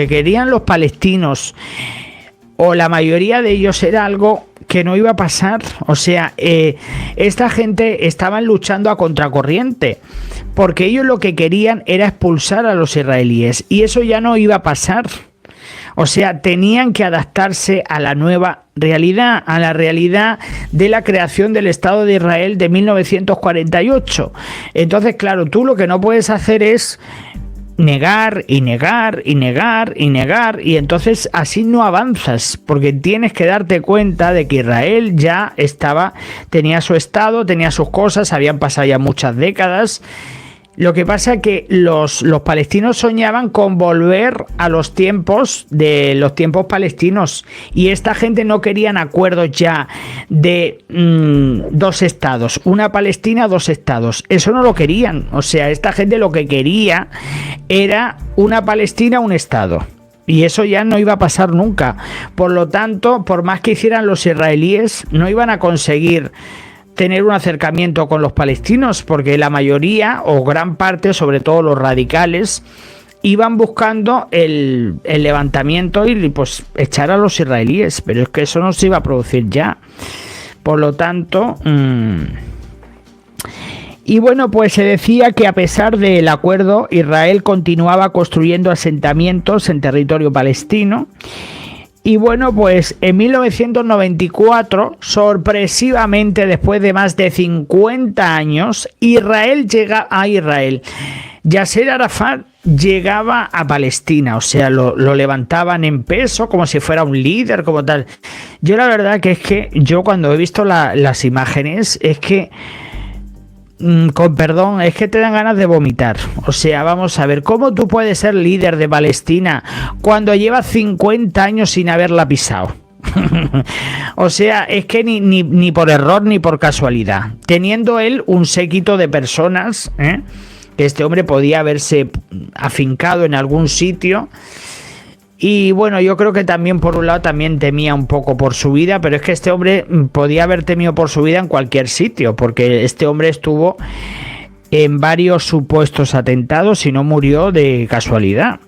querían los palestinos, o la mayoría de ellos, era algo que no iba a pasar. O sea, esta gente estaban luchando a contracorriente, porque ellos lo que querían era expulsar a los israelíes, y eso ya no iba a pasar. O sea, tenían que adaptarse a la nueva realidad, a la realidad de la creación del Estado de Israel de 1948. Entonces, claro, tú lo que no puedes hacer es negar y negar y negar y negar, y entonces así no avanzas, porque tienes que darte cuenta de que Israel ya tenía su Estado, tenía sus cosas, habían pasado ya muchas décadas. Lo que pasa es que los palestinos soñaban con volver a los tiempos palestinos, y esta gente no querían acuerdos ya de 2 estados, una Palestina, 2 estados. Eso no lo querían. O sea, esta gente lo que quería era una Palestina, un estado. Y eso ya no iba a pasar nunca. Por lo tanto, por más que hicieran los israelíes, no iban a conseguir tener un acercamiento con los palestinos, porque la mayoría o gran parte, sobre todo los radicales, iban buscando el levantamiento y pues echar a los israelíes, pero es que eso no se iba a producir ya. Por lo tanto, y bueno, pues se decía que a pesar del acuerdo, Israel continuaba construyendo asentamientos en territorio palestino. Y bueno, pues en 1994, sorpresivamente, después de más de 50 años, Israel llega a Israel. Yasser Arafat llegaba a Palestina, o sea, lo levantaban en peso como si fuera un líder, como tal. Yo la verdad que es que yo cuando he visto las imágenes, es que... con perdón, es que te dan ganas de vomitar. O sea, vamos a ver, ¿cómo tú puedes ser líder de Palestina cuando llevas 50 años sin haberla pisado? O sea, es que ni por error ni por casualidad, teniendo él un séquito de personas, que este hombre podía haberse afincado en algún sitio. Y bueno, yo creo que también por un lado también temía un poco por su vida, pero es que este hombre podía haber temido por su vida en cualquier sitio, porque este hombre estuvo en varios supuestos atentados y no murió de casualidad.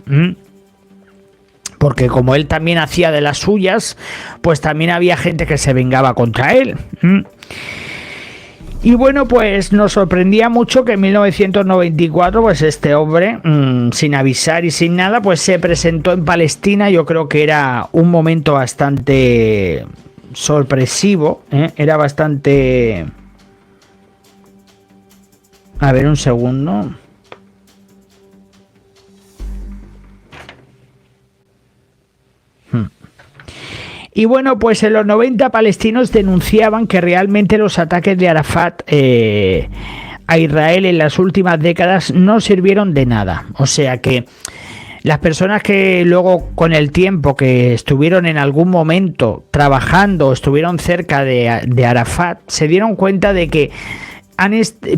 Porque como él también hacía de las suyas, pues también había gente que se vengaba contra él. Y bueno, pues nos sorprendía mucho que en 1994, pues este hombre, sin avisar y sin nada, pues se presentó en Palestina. Yo creo que era un momento bastante sorpresivo, era bastante... A ver, un segundo. Y bueno, pues en los 90 palestinos denunciaban que realmente los ataques de Arafat a Israel en las últimas décadas no sirvieron de nada. O sea que Las personas que luego con el tiempo que estuvieron en algún momento trabajando, estuvieron cerca de Arafat, se dieron cuenta de que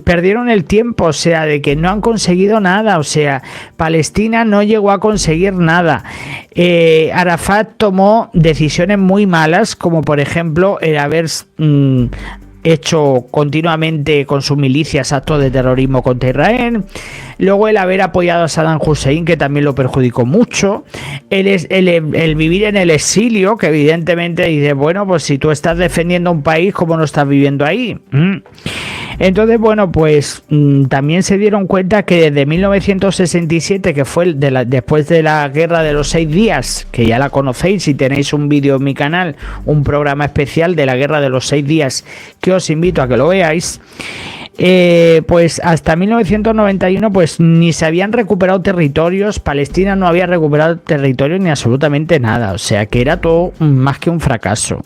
perdieron el tiempo, o sea, de que no han conseguido nada, o sea, Palestina no llegó a conseguir nada. Arafat tomó decisiones muy malas, como por ejemplo el haber hecho continuamente con sus milicias actos de terrorismo contra Israel, luego el haber apoyado a Saddam Hussein, que también lo perjudicó mucho, el vivir en el exilio, que evidentemente dice, bueno, pues si tú estás defendiendo un país, ¿cómo no estás viviendo ahí? Entonces, bueno, pues también se dieron cuenta que desde 1967, que fue después de la Guerra de los 6 días, que ya la conocéis, si tenéis un vídeo en mi canal, un programa especial de la Guerra de los 6 días, que os invito a que lo veáis, pues hasta 1991 pues ni se habían recuperado territorios, Palestina no había recuperado territorios ni absolutamente nada, o sea que era todo más que un fracaso.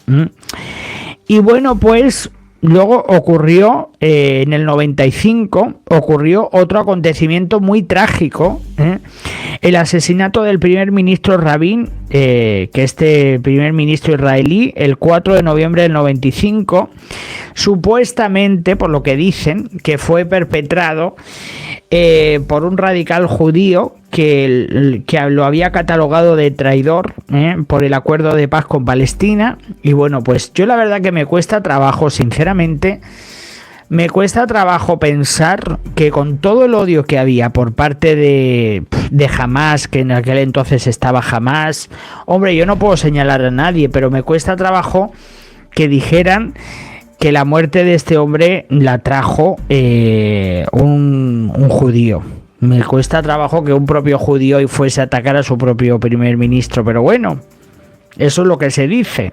Y bueno, pues luego ocurrió, en el 95, ocurrió otro acontecimiento muy trágico, el asesinato del primer ministro Rabin, que este primer ministro israelí, el 4 de noviembre del 95, supuestamente, por lo que dicen, que fue perpetrado por un radical judío que lo había catalogado de traidor por el acuerdo de paz con Palestina. Y bueno, pues yo la verdad que me cuesta trabajo, sinceramente, me cuesta trabajo pensar que con todo el odio que había por parte de Hamás, que en aquel entonces estaba Hamás, hombre, yo no puedo señalar a nadie, pero me cuesta trabajo que dijeran que la muerte de este hombre la trajo un judío. Me cuesta trabajo que un propio judío fuese a atacar a su propio primer ministro, pero bueno, eso es lo que se dice.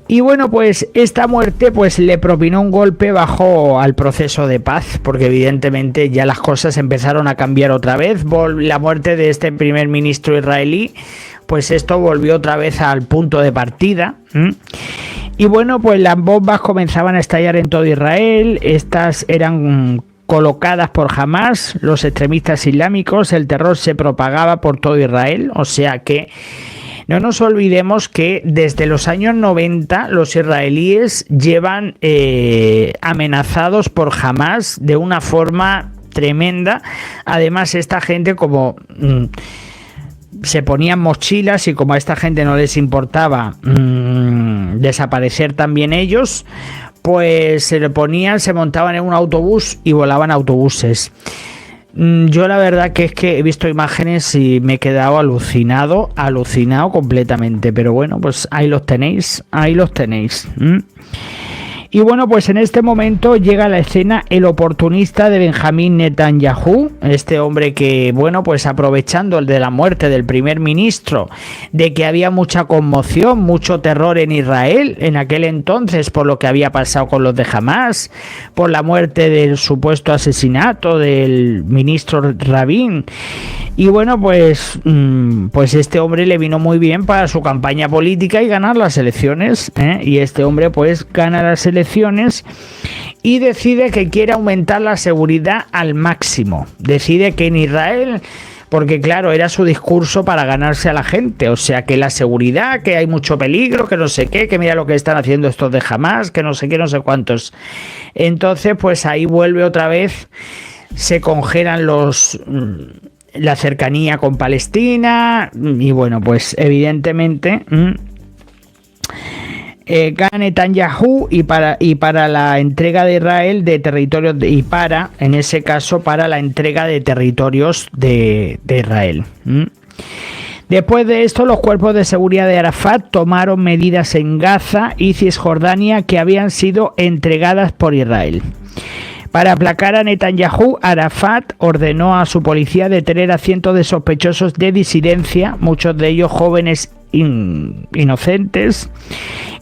Y bueno, pues esta muerte pues le propinó un golpe bajo al proceso de paz, porque evidentemente ya las cosas empezaron a cambiar otra vez. La muerte de este primer ministro israelí, pues esto volvió otra vez al punto de partida. Y bueno, pues las bombas comenzaban a estallar en todo Israel. Estas eran colocadas por Hamás, los extremistas islámicos. El terror se propagaba por todo Israel, o sea que no nos olvidemos que desde los años 90 los israelíes llevan amenazados por Hamás de una forma tremenda. Además, esta gente, como se ponían mochilas, y como a esta gente no les importaba desaparecer también ellos, pues se montaban en un autobús y volaban autobuses. Yo la verdad que es que he visto imágenes y me he quedado alucinado completamente, pero bueno, pues ahí los tenéis. Y bueno, pues en este momento llega a la escena el oportunista de Benjamín Netanyahu, este hombre que, bueno, pues aprovechando el de la muerte del primer ministro, de que había mucha conmoción, mucho terror en Israel en aquel entonces por lo que había pasado con los de Hamás, por la muerte del supuesto asesinato del ministro Rabin. Y bueno, pues este hombre le vino muy bien para su campaña política y ganar las elecciones, y este hombre pues gana las elecciones y decide que quiere aumentar la seguridad al máximo. Decide que en Israel, porque claro, era su discurso para ganarse a la gente, o sea que la seguridad, que hay mucho peligro, que no sé qué, que mira lo que están haciendo estos de Hamás, que no sé qué, no sé cuántos. Entonces pues ahí vuelve otra vez, se congelan la cercanía con Palestina, y bueno, pues evidentemente gana Netanyahu y para la entrega de Israel de territorios en ese caso para la entrega de territorios de Israel. Después de esto, los cuerpos de seguridad de Arafat tomaron medidas en Gaza y Cisjordania que habían sido entregadas por Israel. Para aplacar a Netanyahu, Arafat ordenó a su policía detener a cientos de sospechosos de disidencia, muchos de ellos jóvenes inocentes.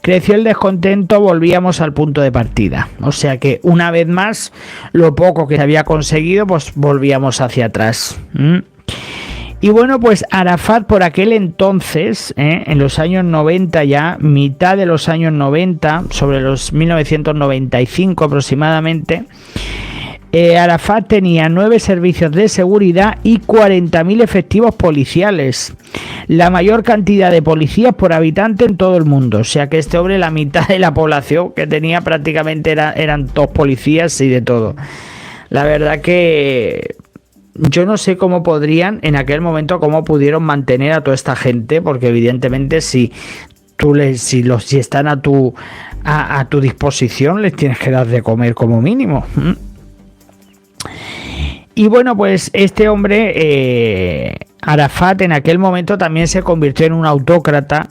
Creció el descontento, volvíamos al punto de partida. O sea que una vez más, lo poco que se había conseguido, pues volvíamos hacia atrás. Y bueno, pues Arafat por aquel entonces, en los años 90 ya, mitad de los años 90, sobre los 1995 aproximadamente, Arafat tenía 9 servicios de seguridad y 40.000 efectivos policiales, la mayor cantidad de policías por habitante en todo el mundo. O sea que este hombre, la mitad de la población que tenía prácticamente eran todos policías y de todo. La verdad que yo no sé cómo podrían, en aquel momento, cómo pudieron mantener a toda esta gente, porque evidentemente si están a tu disposición, les tienes que dar de comer como mínimo. Y bueno, pues este hombre, Arafat, en aquel momento también se convirtió en un autócrata.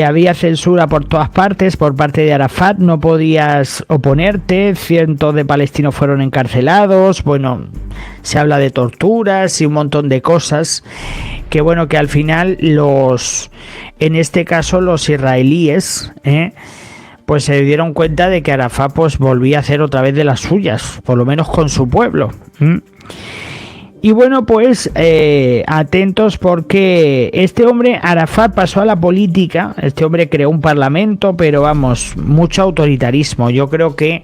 Había censura por todas partes por parte de Arafat, no podías oponerte, cientos de palestinos fueron encarcelados, bueno, se habla de torturas y un montón de cosas, que bueno, que al final en este caso los israelíes, pues se dieron cuenta de que Arafat pues volvía a hacer otra vez de las suyas, por lo menos con su pueblo. Y bueno, pues atentos, porque este hombre, Arafat, pasó a la política. Este hombre creó un parlamento, pero vamos, mucho autoritarismo. Yo creo que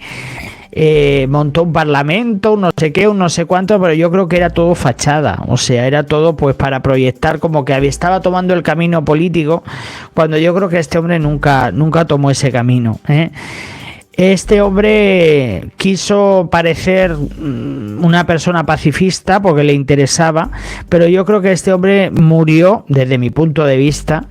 montó un parlamento, un no sé qué, un no sé cuánto, pero yo creo que era todo fachada. O sea, era todo pues para proyectar como que estaba tomando el camino político, cuando yo creo que este hombre nunca tomó ese camino. Este hombre quiso parecer una persona pacifista porque le interesaba, pero yo creo que este hombre murió, desde mi punto de vista,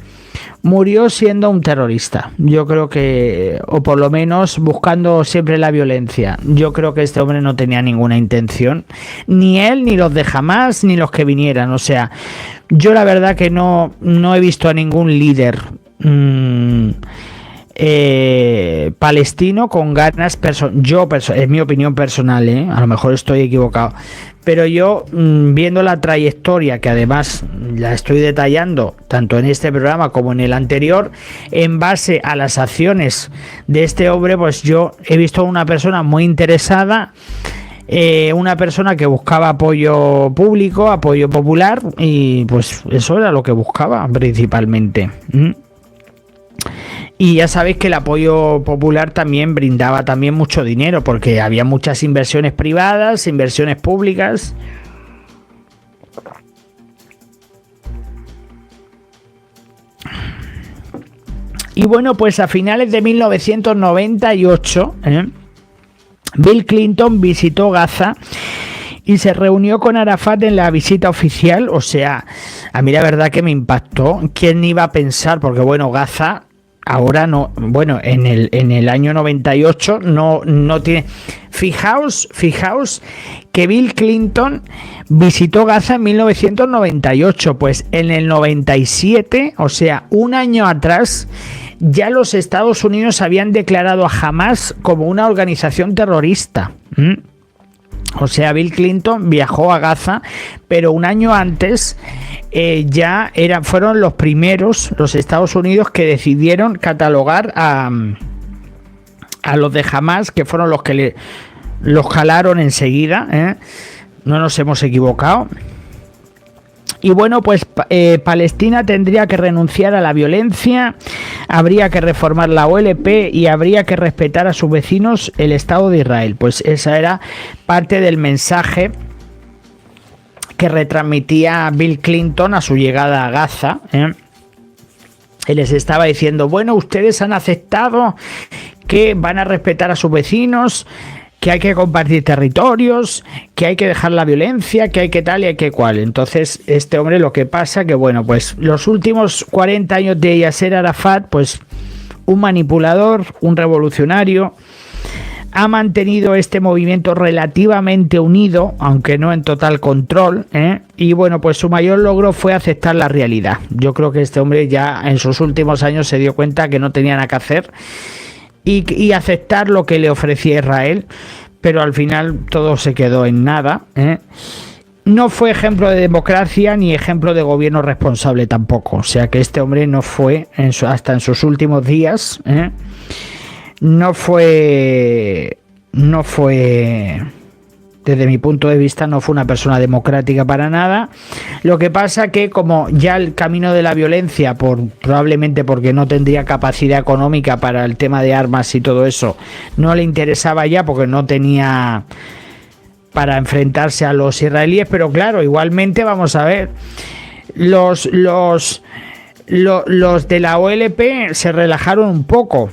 murió siendo un terrorista. Yo creo que, o por lo menos buscando siempre la violencia. Yo creo que este hombre no tenía ninguna intención, ni él, ni los de Hamás, ni los que vinieran. O sea, yo la verdad que no he visto a ningún líder palestino con ganas, es mi opinión personal, a lo mejor estoy equivocado, pero yo viendo la trayectoria, que además la estoy detallando tanto en este programa como en el anterior, en base a las acciones de este hombre, pues yo he visto una persona muy interesada, una persona que buscaba apoyo público, apoyo popular, y pues eso era lo que buscaba principalmente. Y ya sabéis que el apoyo popular también brindaba también mucho dinero, porque había muchas inversiones privadas, inversiones públicas. Y bueno, pues a finales de 1998, Bill Clinton visitó Gaza y se reunió con Arafat en la visita oficial. O sea, a mí la verdad que me impactó. ¿Quién iba a pensar? Porque bueno, Gaza ahora no, bueno, en el año 98 no tiene. Fijaos que Bill Clinton visitó Gaza en 1998, pues en el 97, o sea, un año atrás, ya los Estados Unidos habían declarado a Hamás como una organización terrorista. O sea, Bill Clinton viajó a Gaza, pero un año antes fueron los primeros, los Estados Unidos, que decidieron catalogar a los de Hamás, que fueron los que los jalaron enseguida. No nos hemos equivocado. Y bueno, pues Palestina tendría que renunciar a la violencia, habría que reformar la OLP y habría que respetar a sus vecinos el Estado de Israel. Pues esa era parte del mensaje que retransmitía Bill Clinton a su llegada a Gaza. Él les estaba diciendo, bueno, ustedes han aceptado que van a respetar a sus vecinos, que hay que compartir territorios, que hay que dejar la violencia, que hay que tal y hay que cual. Entonces, este hombre, lo que pasa que, bueno, pues los últimos 40 años de Yasser Arafat, pues un manipulador, un revolucionario, ha mantenido este movimiento relativamente unido, aunque no en total control, y bueno, pues su mayor logro fue aceptar la realidad. Yo creo que este hombre ya en sus últimos años se dio cuenta que no tenía nada que hacer, y aceptar lo que le ofrecía Israel, pero al final todo se quedó en nada. No fue ejemplo de democracia ni ejemplo de gobierno responsable tampoco. O sea que este hombre no fue, hasta en sus últimos días, no fue, desde mi punto de vista, no fue una persona democrática para nada. Lo que pasa que como ya el camino de la violencia, probablemente porque no tendría capacidad económica para el tema de armas y todo eso, no le interesaba ya, porque no tenía para enfrentarse a los israelíes, pero claro, igualmente vamos a ver, los de la OLP se relajaron un poco,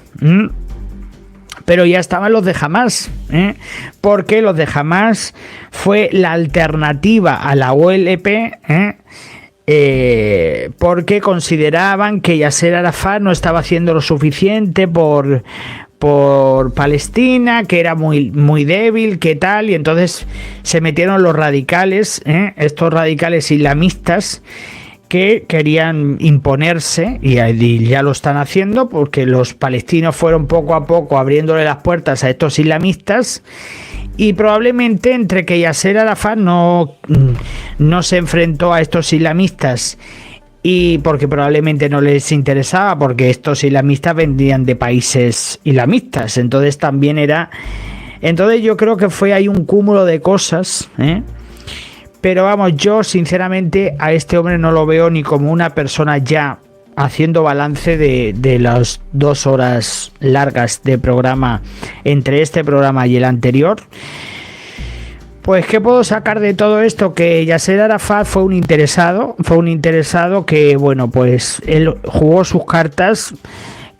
pero ya estaban los de Hamás, porque los de Hamás fue la alternativa a la OLP, porque consideraban que Yasser Arafat no estaba haciendo lo suficiente por Palestina, que era muy débil, que tal, y entonces se metieron los radicales, estos radicales islamistas que querían imponerse, y ya lo están haciendo, porque los palestinos fueron poco a poco abriéndole las puertas a estos islamistas, y probablemente entre que Yasser Arafat no se enfrentó a estos islamistas, y porque probablemente no les interesaba, porque estos islamistas vendrían de países islamistas, entonces también entonces yo creo que fue ahí un cúmulo de cosas, pero vamos, yo sinceramente a este hombre no lo veo ni como una persona ya haciendo balance de las 2 horas largas de programa entre este programa y el anterior. Pues, ¿qué puedo sacar de todo esto? Que Yasser Arafat fue un interesado que, bueno, pues él jugó sus cartas,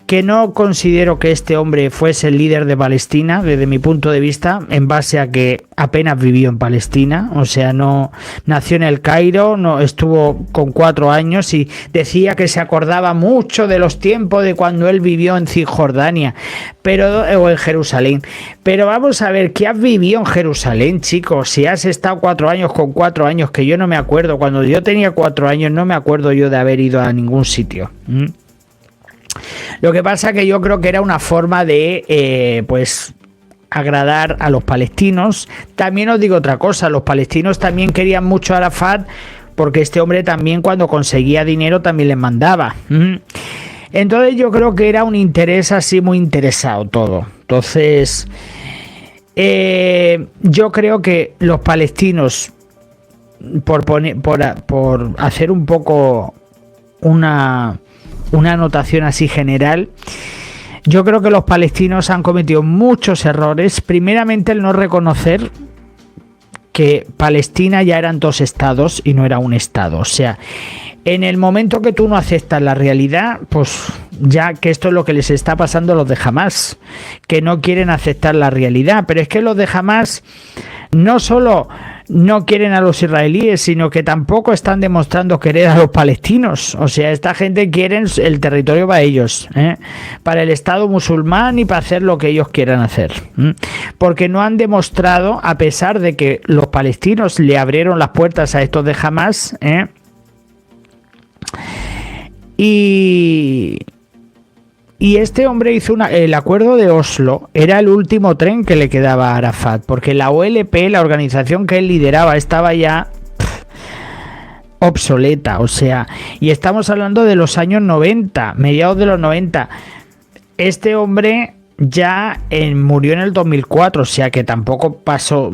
que no considero que este hombre fuese el líder de Palestina, desde mi punto de vista, en base a que apenas vivió en Palestina, o sea, no nació en el Cairo, no estuvo con 4 años y decía que se acordaba mucho de los tiempos de cuando él vivió en Cisjordania, o en Jerusalén. Pero vamos a ver, ¿qué has vivido en Jerusalén, chicos? Si has estado 4 años con 4 años, que yo no me acuerdo, cuando yo tenía 4 años no me acuerdo yo de haber ido a ningún sitio. Lo que pasa que yo creo que era una forma de, pues, agradar a los palestinos. También os digo otra cosa, los palestinos también querían mucho a Arafat, porque este hombre también cuando conseguía dinero también les mandaba. Entonces yo creo que era un interés así muy interesado todo. Entonces, yo creo que los palestinos, por hacer un poco una anotación así general, yo creo que los palestinos han cometido muchos errores. Primeramente, el no reconocer que Palestina ya eran 2 estados y no era un estado. O sea, en el momento que tú no aceptas la realidad, pues ya que esto es lo que les está pasando a los de Hamás, que no quieren aceptar la realidad. Pero es que los de Hamás no solo no quieren a los israelíes, sino que tampoco están demostrando querer a los palestinos. O sea, esta gente quiere el territorio para ellos, para el Estado musulmán y para hacer lo que ellos quieran hacer. Porque no han demostrado, a pesar de que los palestinos le abrieron las puertas a estos de Hamás, y este hombre hizo el acuerdo de Oslo, era el último tren que le quedaba a Arafat, porque la OLP, la organización que él lideraba, estaba ya obsoleta, o sea, y estamos hablando de los años 90, mediados de los 90. Este hombre ya murió en el 2004, o sea que tampoco pasó,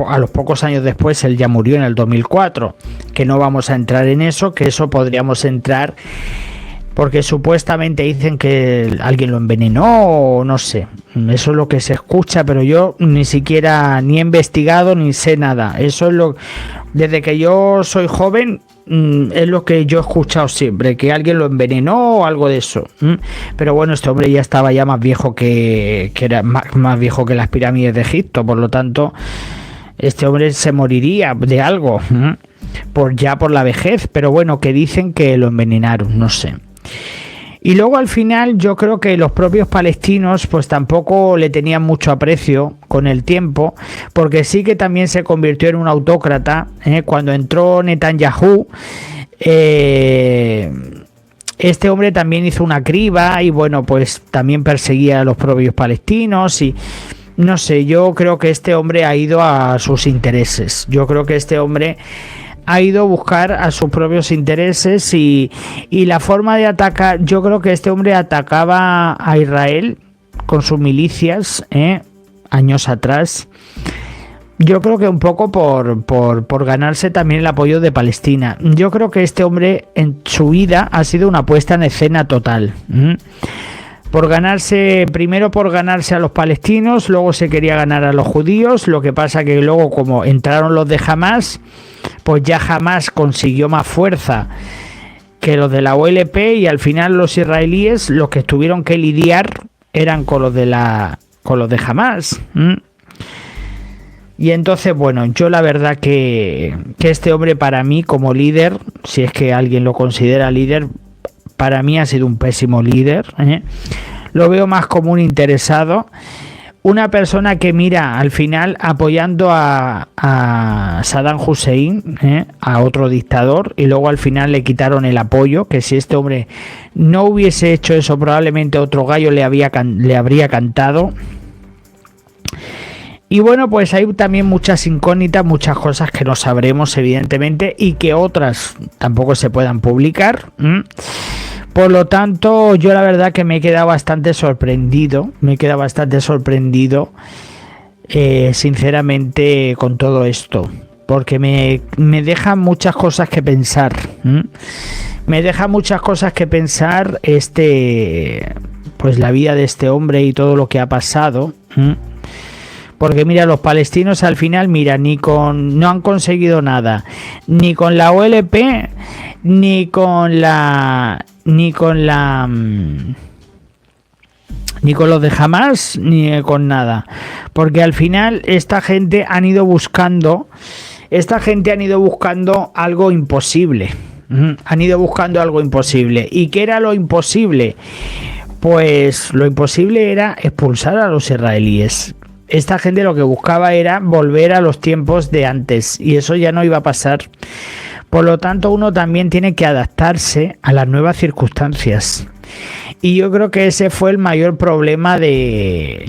a los pocos años después él ya murió en el 2004, que no vamos a entrar en eso, que eso podríamos entrar, porque supuestamente dicen que alguien lo envenenó o no sé, eso es lo que se escucha, pero yo ni siquiera ni he investigado ni sé nada. Eso es desde que yo soy joven, es lo que yo he escuchado siempre, que alguien lo envenenó o algo de eso. Pero bueno, este hombre ya estaba ya más viejo que era más viejo que las pirámides de Egipto, por lo tanto este hombre se moriría de algo, por la vejez, pero bueno, que dicen que lo envenenaron, no sé. Y luego al final yo creo que los propios palestinos pues tampoco le tenían mucho aprecio con el tiempo, porque sí que también se convirtió en un autócrata, cuando entró Netanyahu. Este hombre también hizo una criba y bueno, pues también perseguía a los propios palestinos y no sé, yo creo que este hombre ha ido a sus intereses. Yo creo que este hombre ha ido a buscar a sus propios intereses y la forma de atacar, yo creo que este hombre atacaba a Israel con sus milicias, años atrás. Yo creo que un poco por ganarse también el apoyo de Palestina. Yo creo que este hombre en su vida ha sido una puesta en escena total. primero por ganarse a los palestinos, luego se quería ganar a los judíos. Lo que pasa que luego, como entraron los de Hamás, pues ya Hamás consiguió más fuerza que los de la OLP, y al final los israelíes los que tuvieron que lidiar eran con los de Hamás. Y entonces, bueno, yo la verdad que este hombre, para mí como líder, si es que alguien lo considera líder, para mí ha sido un pésimo líder. Lo veo más como un interesado, una persona que mira al final apoyando a Saddam Hussein, a otro dictador, y luego al final le quitaron el apoyo, que si este hombre no hubiese hecho eso, probablemente otro gallo le habría cantado. Y bueno, pues hay también muchas incógnitas, muchas cosas que no sabremos, evidentemente, y que otras tampoco se puedan publicar. Por lo tanto, yo la verdad que me he quedado bastante sorprendido, sinceramente, con todo esto, porque me dejan muchas cosas que pensar. Me deja muchas cosas que pensar pues la vida de este hombre y todo lo que ha pasado. Porque mira, los palestinos al final, mira, no han conseguido nada, ni con la OLP, ni con los de Hamás, ni con nada. Porque al final esta gente han ido buscando algo imposible. Han ido buscando algo imposible. ¿Y qué era lo imposible? Pues lo imposible era expulsar a los israelíes. Esta gente lo que buscaba era volver a los tiempos de antes, y eso ya no iba a pasar. Por lo tanto, uno también tiene que adaptarse a las nuevas circunstancias. Y yo creo que ese fue el mayor problema de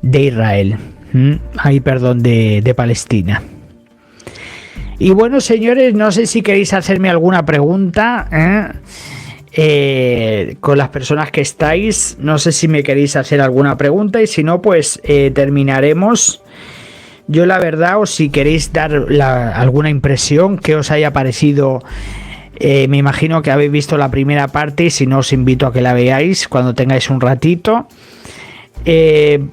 Israel. De Palestina. Y bueno, señores, no sé si queréis hacerme alguna pregunta, con las personas que estáis. No sé si me queréis hacer alguna pregunta, y si no, pues terminaremos. Yo la verdad, o si queréis dar alguna impresión que os haya parecido, me imagino que habéis visto la primera parte, y si no, os invito a que la veáis cuando tengáis un ratito.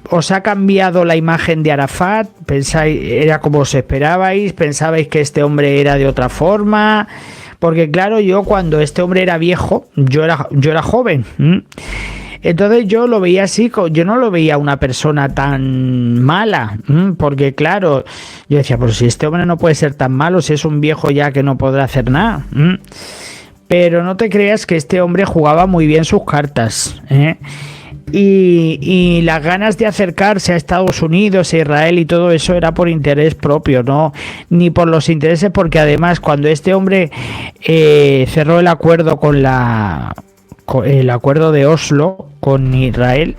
¿Os ha cambiado la imagen de Arafat? ¿Pensáis, era como os esperabais? ¿Pensabais que este hombre era de otra forma? Porque claro, yo cuando este hombre era viejo, yo era joven. Entonces yo lo veía así, yo no lo veía una persona tan mala, porque claro, yo decía, pues si este hombre no puede ser tan malo, si es un viejo ya que no podrá hacer nada. Pero no te creas que este hombre jugaba muy bien sus cartas, y las ganas de acercarse a Estados Unidos, a Israel y todo eso era por interés propio, no ni por los intereses, porque además cuando este hombre cerró el acuerdo el acuerdo de Oslo con Israel,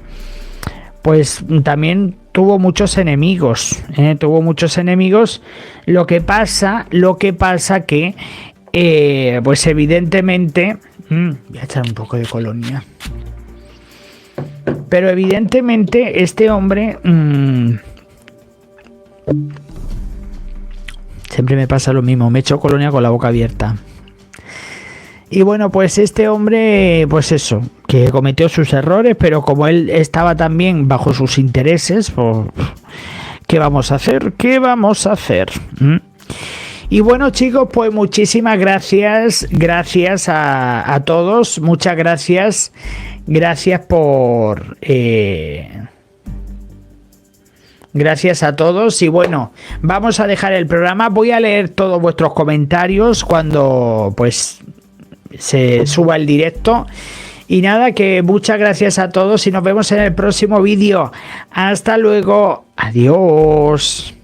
pues también tuvo muchos enemigos, lo que pasa que pues evidentemente voy a echar un poco de colonia. Pero evidentemente este hombre siempre me pasa lo mismo, me echo colonia con la boca abierta. Y bueno, pues este hombre, pues eso, que cometió sus errores, pero como él estaba también bajo sus intereses, pues, ¿qué vamos a hacer? Y bueno, chicos, pues muchísimas gracias a todos, muchas gracias por gracias a todos. Y bueno, vamos a dejar el programa. Voy a leer todos vuestros comentarios cuando pues se suba el directo. Y nada, que muchas gracias a todos y nos vemos en el próximo vídeo. Hasta luego. Adiós.